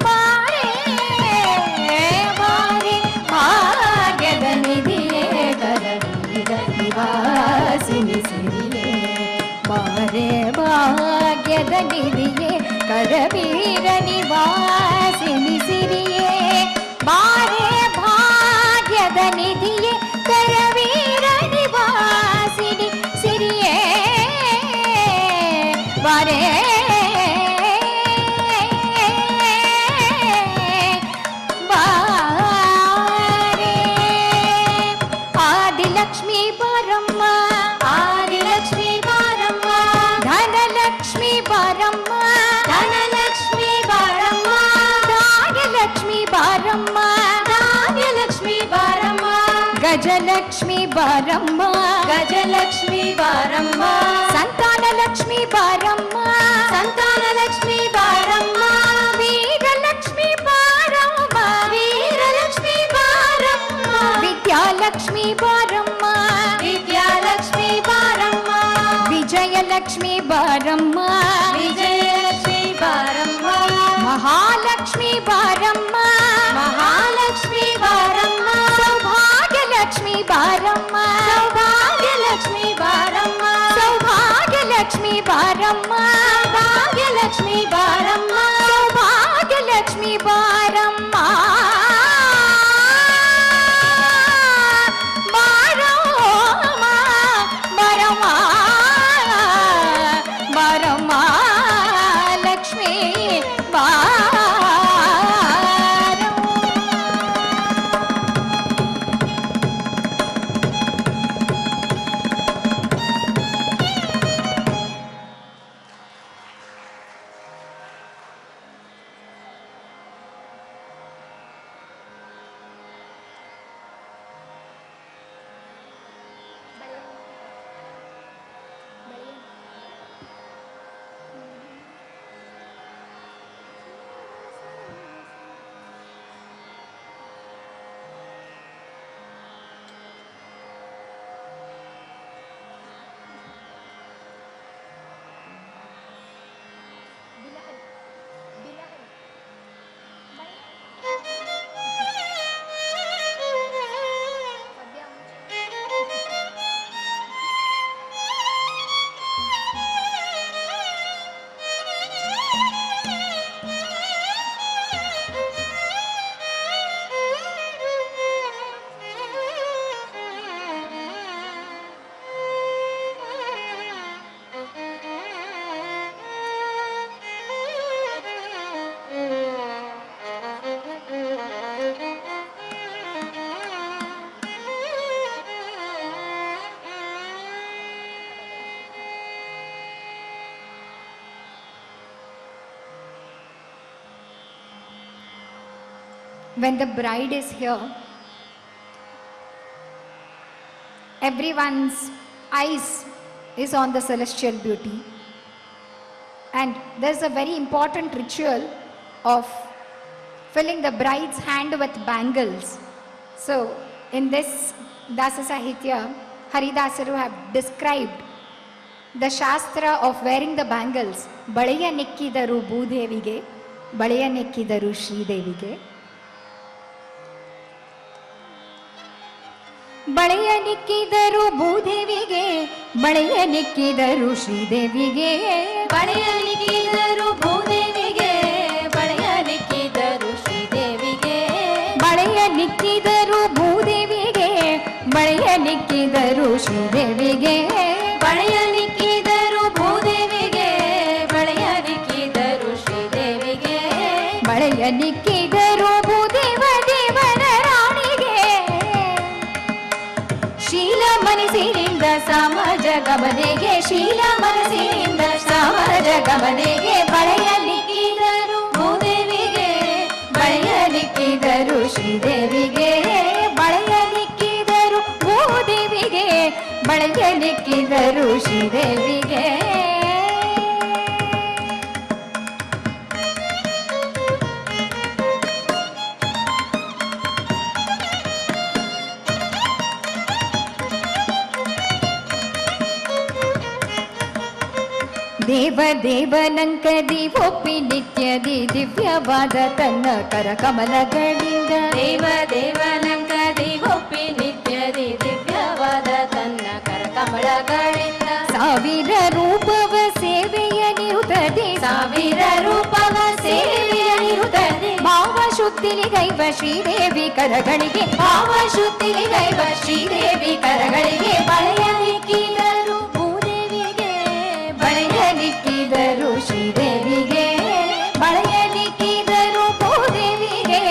Speaker 2: ಬಾರೆ ಬಾರೆ ಭಾಗ್ಯದ ನಿಧಿಯೇ ಕರವೀರ ನಿವಾಸಿನಿ ಸಿರಿಯೇ. ಬಾರೆ ಭಾಗ್ಯದ ನಿಧಿಯೇ ಕರವೀರ ನಿವಾಸಿನಿ ಸಿರಿಯೇ. ಬಾರೆ ಭಾಗ್ಯದ ನಿಧಿಯೇ ಕರವೀರ ನಿವಾಸಿನಿ ಸಿರಿಯೇ. ಬಾರೆ ಬಾರೆ ಆದಿಲಕ್ಷ್ಮೀ ಬಾರಮ್ಮ,
Speaker 3: ಆದಿಲಕ್ಷ್ಮೀ ಬಾರಮ್ಮ,
Speaker 2: ಧನಲಕ್ಷ್ಮೀ ಬಾರಮ್ಮ,
Speaker 3: ಧನಲಕ್ಷ್ಮೀ ಬಾರಮ್ಮ,
Speaker 2: ಭಾಗ್ಯಲಕ್ಷ್ಮೀ ಬಾರಮ್ಮ,
Speaker 3: ಭಾಗ್ಯಲಕ್ಷ್ಮೀ ಬಾರಮ್ಮ,
Speaker 2: ಗಜಲಕ್ಷ್ಮೀ ಬಾರಮ್ಮ,
Speaker 3: ಗಜಲಕ್ಷ್ಮೀ ಬಾರಮ್ಮ,
Speaker 2: ಸಂತಾನಲಕ್ಷ್ಮೀ ಬಾರಮ್ಮ,
Speaker 3: ಸಂತಾನಲಕ್ಷ್ಮೀ ಬಾರಮ್ಮ,
Speaker 2: ವೀರಲಕ್ಷ್ಮೀ ಬಾರಮ್ಮ,
Speaker 3: ವೀರಲಕ್ಷ್ಮೀ ಬಾರಮ್ಮ,
Speaker 2: ವಿದ್ಯಾಲಕ್ಷ್ಮೀ ಬಾರಮ್ಮ,
Speaker 3: ವಿದ್ಯಾಲಕ್ಷ್ಮೀ ಬಾರಮ್ಮ,
Speaker 2: ವಿಜಯಲಕ್ಷ್ಮಿ ಬಾರಮ್ಮ,
Speaker 3: ವಿಜಯಲಕ್ಷ್ಮಿ ಬಾರಮ್ಮ,
Speaker 2: ಮಹಾಲಕ್ಷ್ಮಿ ಬಾರಮ್ಮ,
Speaker 3: ಮಹಾಲಕ್ಷ್ಮಿ ಬಾರಮ್ಮ,
Speaker 2: ಸೌಭಾಗ್ಯಲಕ್ಷ್ಮಿ ಬಾರಮ್ಮ,
Speaker 3: ಸೌಭಾಗ್ಯಲಕ್ಷ್ಮಿ ಬಾರಮ್ಮ,
Speaker 2: ಸೌಭಾಗ್ಯಲಕ್ಷ್ಮಿ ಬಾರಮ್ಮ,
Speaker 3: ಭಾಗ್ಯಲಕ್ಷ್ಮಿ ಬಾರಮ್ಮ,
Speaker 2: ಸೌಭಾಗ್ಯಲಕ್ಷ್ಮಿ ಬಾರಮ್ಮ, ಬಾರಮ್ಮ ಬಾರಮ್ಮ ಬಾರಮ್ಮ Lakshmi When the bride is here, everyone's eyes is on the celestial beauty, and there's a very important ritual of filling the bride's hand with bangles. So in this Dasa Sahitya, Haridasaru have described the Shastra of wearing the bangles. Baleya nikkidaru Bhudevige, baleya nikkidaru Sridevige. ಬಳೆಯ ನಿಕ್ಕಿದರು ಭೂದೇವಿಗೆ, ಬಳೆಯ ನಿಕ್ಕಿದರು ಶ್ರೀದೇವಿಗೆ,
Speaker 3: ಬಳೆಯ ನಿಕ್ಕಿದರು ಭೂದೇವಿಗೆ, ಬಳೆಯ ನಿಕ್ಕಿದರು ಶ್ರೀದೇವಿಗೆ,
Speaker 2: ಬಳೆಯ ನಿಕ್ಕಿದರು ಭೂದೇವಿಗೆ, ಬಳೆಯ ನಿಕ್ಕಿದರು ಶ್ರೀದೇವಿಗೆ,
Speaker 3: ಬಳೆಯ ನಿಕ್ಕಿದರು ಭೂದೇವಿಗೆ, ಬಳೆಯ ನಿಕ್ಕಿದರು ಶ್ರೀದೇವಿಗೆ,
Speaker 2: ಬಳೆಯ ನಿಕ್ಕಿದರು ಭೂದೇವ ದೇವರ ರಾಣಿಗೆ, ಶೀಲ ಮನಸ್ಸಿನಿಂದ ಸಮಾಜ ಗಮನೆಗೆ, ಶೀಲ ಮನಸ್ಸಿನಿಂದ ಸಮಾಜ ಗಮನೆಗೆ, ಬಳೆಯ ನಿಕ್ಕಿದರು ಭೂದೇವಿಗೆ, ಬಳೆಯ ನಿಕ್ಕಿದರು ಶ್ರೀದೇವಿಗೆ, ಬಳೆಯ ನಿಕ್ಕಿದರು ಭೂದೇವಿಗೆ, ಬಳೆಯ ನಿಕ್ಕಿದರು ಶ್ರೀದೇವಿಗೆ. ದೇವ ದೇವನಂಕದಿ ಒಪ್ಪಿ ನಿತ್ಯದಿ ದಿವ್ಯವಾದ ತನ್ನ ಕರಕಮಲಗಳಿಂದ,
Speaker 3: ದೇವ ದೇವನಂಕದಿ ಒಪ್ಪಿ ನಿತ್ಯದಿ ದಿವ್ಯವಾದ ತನ್ನ ಕರಕಮಲಗಳಿಂದ,
Speaker 2: ಸಾವಿರ ರೂಪವ ಸೇವೆಯ ನಿರುತ್ತದೆ,
Speaker 3: ಸಾವಿರ ರೂಪವ ಸೇವೆಯ ನಿರುತ್ತದೆ,
Speaker 2: ಭಾವ ಶುದ್ಧಿಲಿಗೈವ ಶ್ರೀದೇವಿ ಕರಗಳಿಗೆ,
Speaker 3: ಭಾವ ಶುದ್ಧಿಲಿಗೈವ ಶ್ರೀದೇವಿ ಕರಗಳಿಗೆ, ಬಳೆಯ ನಿಕ್ಕಿದರು ಭೂದೇವಿಗೆ,
Speaker 2: ಬಳೆಯ ನಿಕ್ಕಿದರು ಶ್ರೀದೇವಿಗೆ, ಬಳೆಯ ನಿಕ್ಕಿದರು ಭೂದೇವಿಗೆ,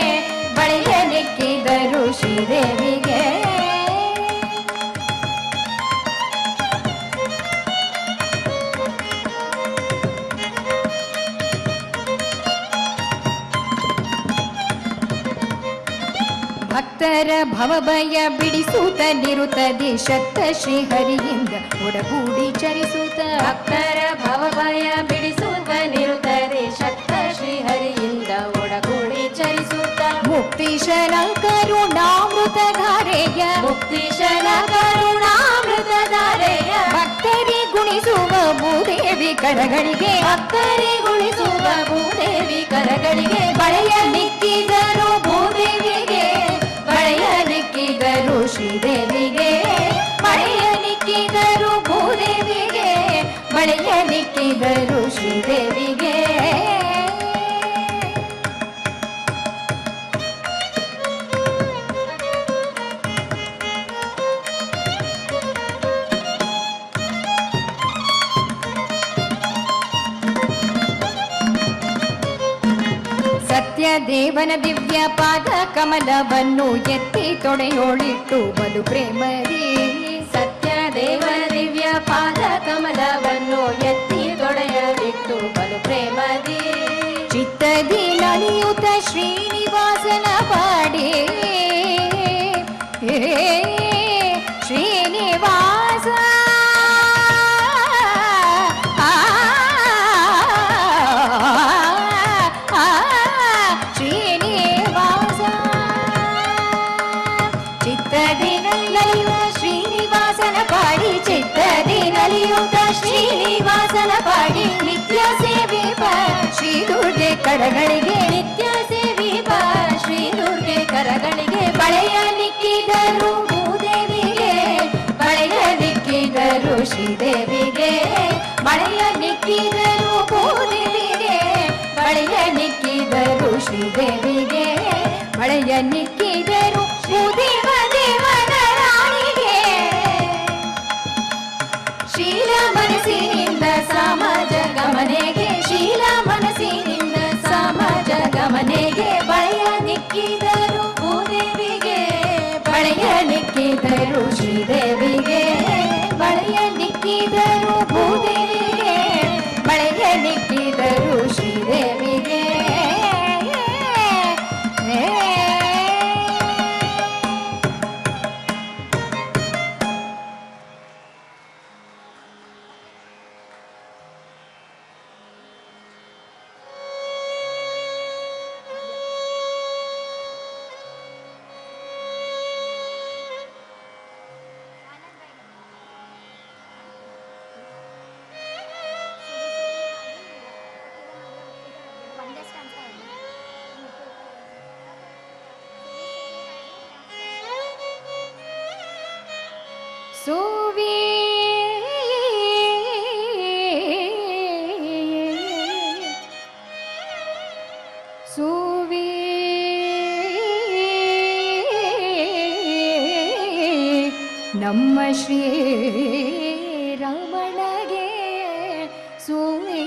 Speaker 2: ಬಳೆಯ ನಿಕ್ಕಿದರು ಶ್ರೀದೇವಿಗೆ. ಭಕ್ತರ ಭವಭಯ ಬಿಡಿಸೂತ ನಿರುತ್ತದೆ ಶಕ್ತ ಶ್ರೀಹರಿಯಿಂದ ಒಡಗೂಡಿ ಚರಿಸೂತ,
Speaker 3: ಭಕ್ತರ ಭವಭಯ ಬಿಡಿಸುತ್ತ ನಿರುತ್ತದೆ ಶಕ್ತ ಶ್ರೀಹರಿಯಿಂದ ಒಡಗೂಡಿ ಚರಿಸುತ್ತ,
Speaker 2: ಮುಕ್ತೀಶನ ಕರುಣಾಮೃತ ಧಾರೆಯ,
Speaker 3: ಮುಕ್ತೀಶನ ಕರುಣಾಮೃತ ಧಾರೆಯ,
Speaker 2: ಭಕ್ತರಿ ಗುಣಿಸುವ ಭೂದೇವಿ ಕರಗಳಿಗೆ
Speaker 3: ಅಕ್ಕರೆಗೊಳಿಸುವ ಭೂದೇವಿ ಕರಗಳಿಗೆ ಬಳೆಯ ನಿಕ್ಕಿದರು ಭೂದೇವಿಗೆ ಬಳೆಯ ನಿಕ್ಕಿದರು ಶ್ರೀದೇವಿಗೆ ಬಳೆಯ ನಿಕ್ಕಿದರು ಭೂದೇವಿಗೆ ಬಳೆಯ ನಿಕ್ಕಿದರು ಶ್ರೀದೇವಿಗೆ ಸತ್ಯದೇವನ ದಿವ್ಯ ಪಾದ ಕಮಲವನ್ನು ಎತ್ತಿ ತೊಡೆಯೋಳಿಟ್ಟು ಬಲು ಪ್ರೇಮದಿ ಸತ್ಯದೇವನ ದಿವ್ಯ ಪಾದ ಕಮಲವನ್ನು ಎತ್ತಿ ತೊಡೆಯಲಿಟ್ಟು ಬಲು ಪ್ರೇಮದಿ
Speaker 2: ಚಿತ್ತದಿ ನಲಿಯುತ ಶ್ರೀನಿವಾಸನ ಪಾಡಿ ಶ್ರೀನಿವಾಸ
Speaker 3: ನಲಿಯುತ ಶ್ರೀನಿವಾಸನ ಪಾಡಿ ನಿತ್ಯ ಸೇವಿಪ
Speaker 2: ಶ್ರೀ ದುರ್ಗೆ ಕರಗಳಿಗೆ
Speaker 3: ನಿತ್ಯ ಸೇವಿಪ ಶ್ರೀ ದುರ್ಗೆ ಕರಗಳಿಗೆ ಬಳೆಯ ನಿಕ್ಕಿದರು ಭೂದೇವಿಗೆ ಬಳೆಯ ನಿಕ್ಕಿದರು ಶ್ರೀದೇವಿಗೆ ಬಳೆಯ ನಿಕ್ಕಿದರು ಭೂದೇವಿಗೆ ಬಳೆಯ ನಿಕ್ಕಿದರು ಶ್ರೀದೇವಿಗೆ
Speaker 2: ಬಳೆಯ ನಿಕ್ಕಿದರು ಭೂದೇವ ದೇವನ ರಾಣಿಗೆ
Speaker 3: ಶೀಲ ಮನಸ್ಸಿನಿಂದ ಸಮಾಜ ಗಮನೆಗೆ ಶೀಲ ಮನಸ್ಸಿನಿಂದ ಸಮಾಜ ಗಮನೆಗೆ ಬಳೆಯ ನಿಕ್ಕಿದರು ಭೂದೇವಿಗೆ ಬಳೆಯ ನಿಕ್ಕಿದರು ಶ್ರೀದೇವಿಗೆ ಬಳೆಯ ನಿಕ್ಕಿದರು ಭೂದೇವಿಗೆ ಬಳೆಯ ನಿಕ್ಕಿದರು ಶ್ರೀದೇವಿಗೆ
Speaker 2: ಸುವಿ ಸುವಿ ನಮ್ಮ ಶ್ರೀ ರಮಣಗೆ ಸುವಿ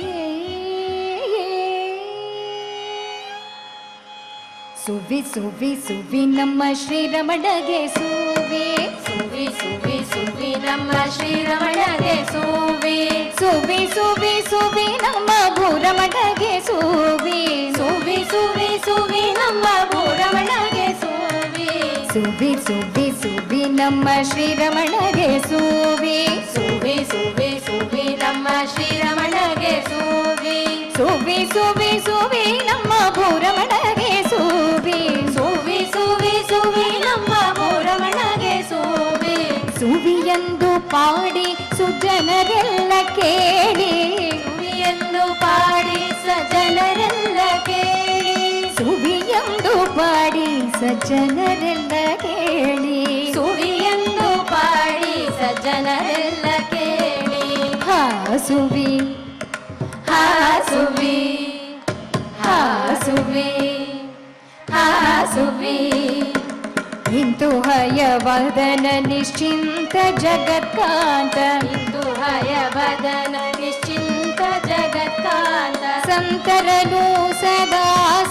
Speaker 2: ಸುವಿ ಸುವಿ ಸುವಿ ನಮ್ಮ ಶ್ರೀರಮಣಗೆ ಸುವಿ
Speaker 3: ಸುವಿ ಸುವಿ ಸುವಿ ನಮ್ಮ ಶ್ರೀರಮಣಗೆ ಸುವಿ
Speaker 2: ಸುವಿ ಸುವಿ ಸುವಿ ನಮ್ಮ ಭೂರಮಣಗೆ ಸುವಿ
Speaker 3: ಸುವಿ ಸುವಿ ಸುವಿ ನಮ್ಮ ಭೂರಮಣಗೆ ಸುವಿ
Speaker 2: ಸುವಿ ಸುವಿ ಸುವಿ ನಮ್ಮ ಶ್ರೀರಮಣಗೆ ಸುವಿ
Speaker 3: ಸುವಿ ಸುವಿ ಸುವಿ ನಮ್ಮ ಶ್ರೀರಮಣಗೆ ಸುವಿ
Speaker 2: ಸುವಿ ಸುವಿ ಸುವಿ ನಮ್ಮ ಭೂರಮಣಗೆ ಸುವಿ
Speaker 3: ಸುವಿ ಸುವಿ ಸುವಿ ನಮ್ಮ ಭೂರಮಣಗೆ ಸುವಿ
Speaker 2: ಸುವಿಯೆಂದು ಪಾಡಿ ಸುಜನರೆಲ್ಲ ಕೇಳಿ
Speaker 3: ಸುವಿಯೆಂದು ಪಾಡಿ ಸಜ್ಜನರೆಲ್ಲ ಕೇಳಿ
Speaker 2: ಸುವಿಯೆಂದು ಪಾಡಿ ಸಜ್ಜನರೆಲ್ಲ ಕೇಳಿ
Speaker 3: ಸುವಿಯೆಂದು ಪಾಡಿ ಸಜ್ಜನರೆಲ್ಲ ಕೇಳಿ
Speaker 2: ಹಾ ಸುವಿ
Speaker 3: ಹಾ ಸುವಿ ಹಾ ಸುವಿ ಹಾ ಸುವಿ
Speaker 2: ಇಂದು ಹಯವದನ ನಿಶ್ಚಿಂತ ಜಗತ್ಕಾಂತ
Speaker 3: ಇಂದು ಹಯವದನ ನಿಶ್ಚಿಂತ ಜಗತ್ಕಾಂತ
Speaker 2: ಸಂತರನು ಸದಾ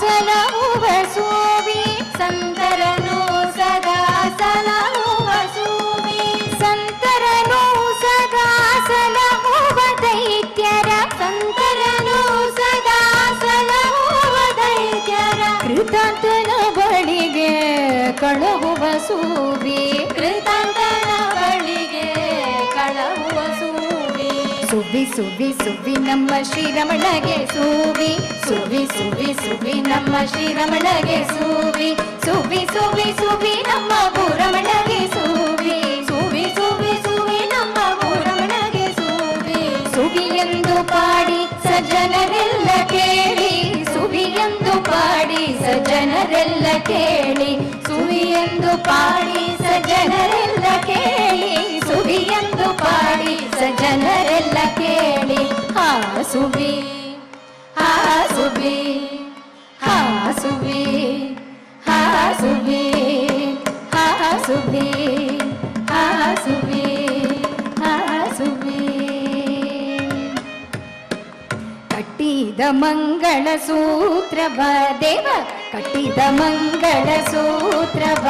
Speaker 2: ಸಲಹುವ ಸುವಿ
Speaker 3: ಸಂತರನು ಸದಾ ಸಲಹುವ ಸುವಿ
Speaker 2: ಸಂತರನು ಸದಾ ಸಲಹುವ ದೈತ್ಯರ
Speaker 3: ಸಂತರನು ಸದಾ ಸಲಹುವ ದೈತ್ಯರ
Speaker 2: ಕೃತಾಂತನ ಬಳಿಗೆ ಕಳುಹುವ ಸುವಿ
Speaker 3: ಕೃತಾಂತನ ಬಳಿಗೆ ಕಳಹುವ ಸುವಿ
Speaker 2: ಸುವಿ ಸುವಿ ಸುವಿ ನಮ್ಮ ಶ್ರೀರಮಣಗೆ ಸುವಿ
Speaker 3: ಸುವಿ ಸುವಿ ಸುವಿ ನಮ್ಮ ಶ್ರೀರಮಣಗೆ ಸುವಿ
Speaker 2: ಸುವಿ ಸುವಿ ಸುವಿ ನಮ್ಮ ಭೂರಮಣಗೆ ಸುವಿ
Speaker 3: ಸುವಿ ಸುವಿ ಸುವಿ ನಮ್ಮ ಭೂರಮಣಗೆ ಸುವಿ
Speaker 2: ಸುವಿಯೆಂದು ಪಾಡಿ ಸಜ್ಜನರೆಲ್ಲ ಕೇಳಿ, ಸುವಿಯೆಂದು ಪಾಡಿ ಸಜ್ಜನರೆಲ್ಲ ಕೇಳಿ, ಸುವಿಯೆಂದು ಪಾಡಿ ಸಜ್ಜನರೆಲ್ಲ ಕೇಳಿ, ಸುವಿಯೆಂದು ಪಾಡಿ ಸಜ್ಜನರೆಲ್ಲ ಕೇಳಿ. ಹಾ ಸುವಿ, ಹಾ ಸುವಿ, ಹಾ ಸುವಿ, ಹಾ ಸುವಿ, ಹಾ ಸುವಿ, ಹಾ ಸುವಿ, ಹಾ ಸುವಿ. ಕಟ್ಟಿದ ಮಂಗಳ ಸೂತ್ರವ ದೇವ, ಕಟ್ಟಿದ ಮಂಗಳ ಸೂತ್ರವ,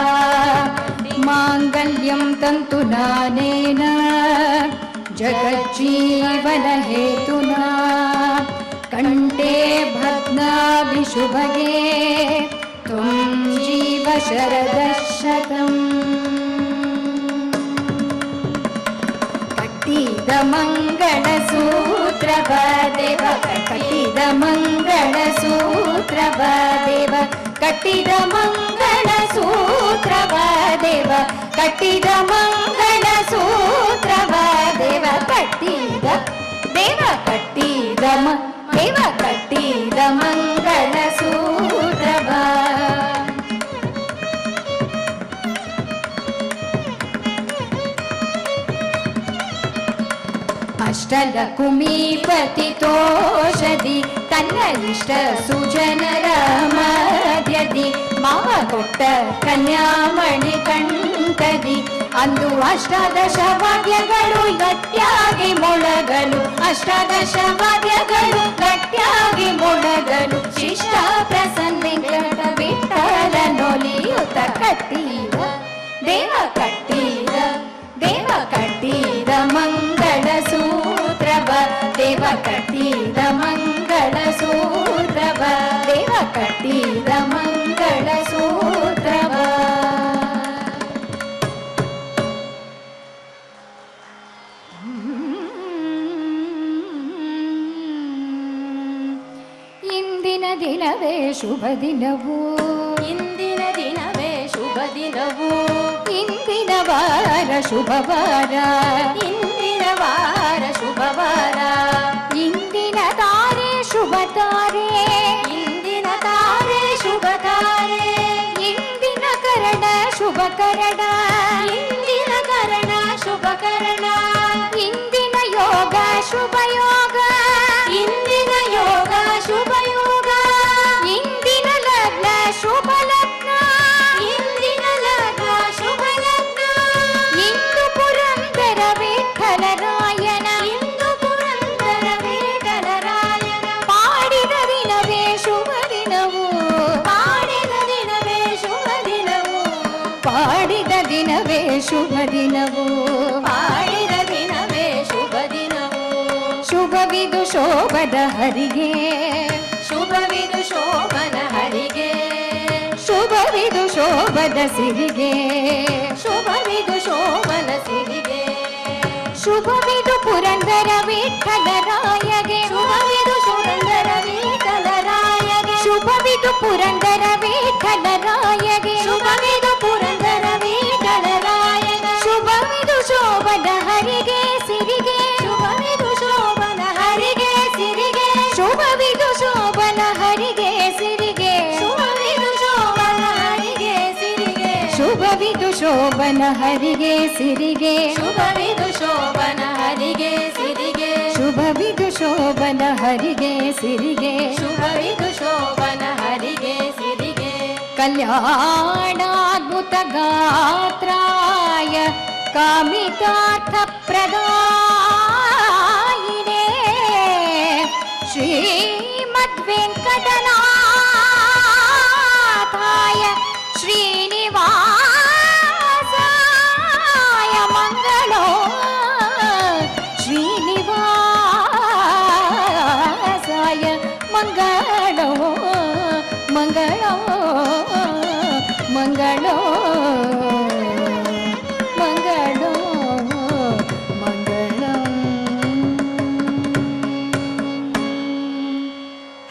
Speaker 2: ಮಾಂಗಲ್ಯಂ ತಂತು ನಾನೇನ ಜಗಜ್ಜೀವನ ಹೇತುನಾ, ಕಂಠೆ ಭಗ್ನಾಭಿ ಶುಭಗೆ ತ್ವಂ ಜೀವ ಶರದಶತಂ. ಕಟ್ಟಿದ ಮಂಗಳ ಸೂತ್ರವ ದೇವ, ಕಟ್ಟಿದ ಮಂಗಳ ಸೂತ್ರವ ದೇವ, ಕಟ್ಟಿದ ಮಂಗಳ ಸೂತ್ರವ ದೇವ, ಕಟ್ಟಿದ ಮಂಗಳ ಸೂತ್ರವ ದೇವ, ಕಟ್ಟಿದ ದೇವ, ಕಟ್ಟಿದ ದೇವ, ಕಟ್ಟಿದ ಮಂಗಳ ಸೂತ್ರವ. ಅಷ್ಟಲಕುಮೀಪತಿ ತೋಷದಿ ತನ್ನ ಇಷ್ಟ ಸುಜನರ ಮಧ್ಯದಿ, ಮಾವ ಕೊಟ್ಟ ಕನ್ಯಾಮಣಿ ಕಂಠದಿ, ಅಂದು ಅಷ್ಟಾದಶ ವಾದ್ಯಗಳು ಗಟ್ಟಿಯಾಗಿ ಮೊಳಗಲು, ಅಷ್ಟಾದಶ ವಾದ್ಯಗಳು ಗಟ್ಟಿಯಾಗಿ ಮೊಳಗಲು, ಶಿಷ್ಟ ಪ್ರಸನ್ನ ವೆಂಕಟ ವಿಠಲ ನೊಲಿಯುತ್ತ ಕಟ್ಟಿದ ದೇವ, ಕಟ್ಟಿದ ದೇವ, ಕಟ್ಟಿದ ಮಂಗಳ ಸೂತ್ರವ ದೇವ, ಕಟ್ಟಿದ ಮಂಗಳ ಸೂತ್ರವ ದೇವ, ಕಟ್ಟಿದ ಮಂಗಳ ಸೂತ್ರವ. ಇಂದಿನ ದಿನವೇ ಶುಭ ದಿನವು, ಇಂದಿನ ದಿನವೇ ಶುಭ ದಿನವು, ಇಂದಿನ ವಾರ ಶುಭವಾರ, ಇಂದಿನ ವಾರ ಶುಭವಾರ, ಇಂದಿನ ತಾರೆ ಶುಭ ತಾರೆ, ಇಂದಿನ ತಾರೆ ಶುಭ ತಾರೆ, ಇಂದಿನ ಕರಣ ಶುಭ ಕರಣ, ಇಂದಿನ ಕರಣ ಶುಭ ಕರಣ, ಇಂದಿನ ಯೋಗ ಶುಭ ಯೋಗ, ಇಂದಿನ ಯೋಗ ಶುಭ ಯೋಗ, ಇಂದಿನ ಲಗ್ನ ಶುಭ ಲಗ್ನ, ಇಂದಿನ ಲಗ್ನ ಶುಭ ಲಗ್ನ, ಇಂದು ಪುರಂದರ ವಿಠಲರಾಯನ, ಇಂದು ಪುರಂದರ ವಿಠಲರಾಯನ ಪಾಡಿದ ದಿನವೇ ಶುಭ ದಿನವು, ಪಾಡಿದ ದಿನವೇ ಶುಭ ದಿನವು, ಪಾಡಿದ ದಿನವೇ ಶುಭ ದಿನವು, ಪಾಡಿದ ದಿನವೇ ಶುಭ ದಿನವು. ಶುಭವಿದು ಶೋಭದ ಹರಿಗೆ, ಶುಭವಿದು ಶೋಭನ ಹರಿಗೆ, ಶುಭವಿದು ಶೋಭದ ಸಿರಿಗೆ, ಶುಭವಿದು ಶೋಭನ ಸಿರಿಗೆ, ಶುಭವಿದು ಪುರಂದರ ವಿಠಲರಾಯಗೆ, ಶುಭವಿದು ಪುರಂದರ ವಿಠಲರಾಯಗೆ, ಶುಭವಿದು ಪುರಂದರ ವಿಠಲರಾಯಗೆ, ಶುಭವಿದು ಪುರಂದರ ವಿಠಲರಾಯಗೆ, ಶುಭವಿದು ಶೋಭನ ಹರಿಗೆ ಸಿರಿಗೆ, ಶುಭವಿದು ಶೋಭನ ಹರಿಗೆ ಸಿರಿಗೆ, ಶುಭವಿದು ಶೋಭನ ಹರಿಗೆ ಸಿರಿಗೆ, ಶುಭವಿದು ಶೋಭನ ಹರಿಗೆ ಸಿರಿಗೆ, ಶುಭವಿದು ಶೋಭನ ಹರಿಗೆ ಸಿರಿಗೆ, ಶುಭವಿದು ಶೋಭನ ಹರಿಗೆ ಸಿರಿಗೆ, ಶುಭವಿದು ಶೋಭನ ಹರಿಗೆ ಸಿರಿಗೆ, ಶುಭವಿದು ಶೋಭನ ಹರಿಗೆ ಸಿರಿಗೆ. ಕಲ್ಯಾಣಾದ್ಭುತ ಗಾತ್ರಾಯ ಕಾಮಿತಾರ್ಥ ಪ್ರದಾಯಿನೇ ಶ್ರೀಮದ್ ವೆಂಕಟನಾಥಾಯ ಶ್ರೀನಿವಾಸಾಯ ಮಂಗಳೋ, ಶ್ರೀನಿವಾಸಾಯ ಮಂಗಳೋ, ಮಂಗಳೋ, ಮಂಗಳೋ, ಮಂಗಳೋ, ಮಂಗಳಂ.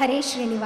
Speaker 2: ಹರೇ ಶ್ರೀನಿವಾಸ.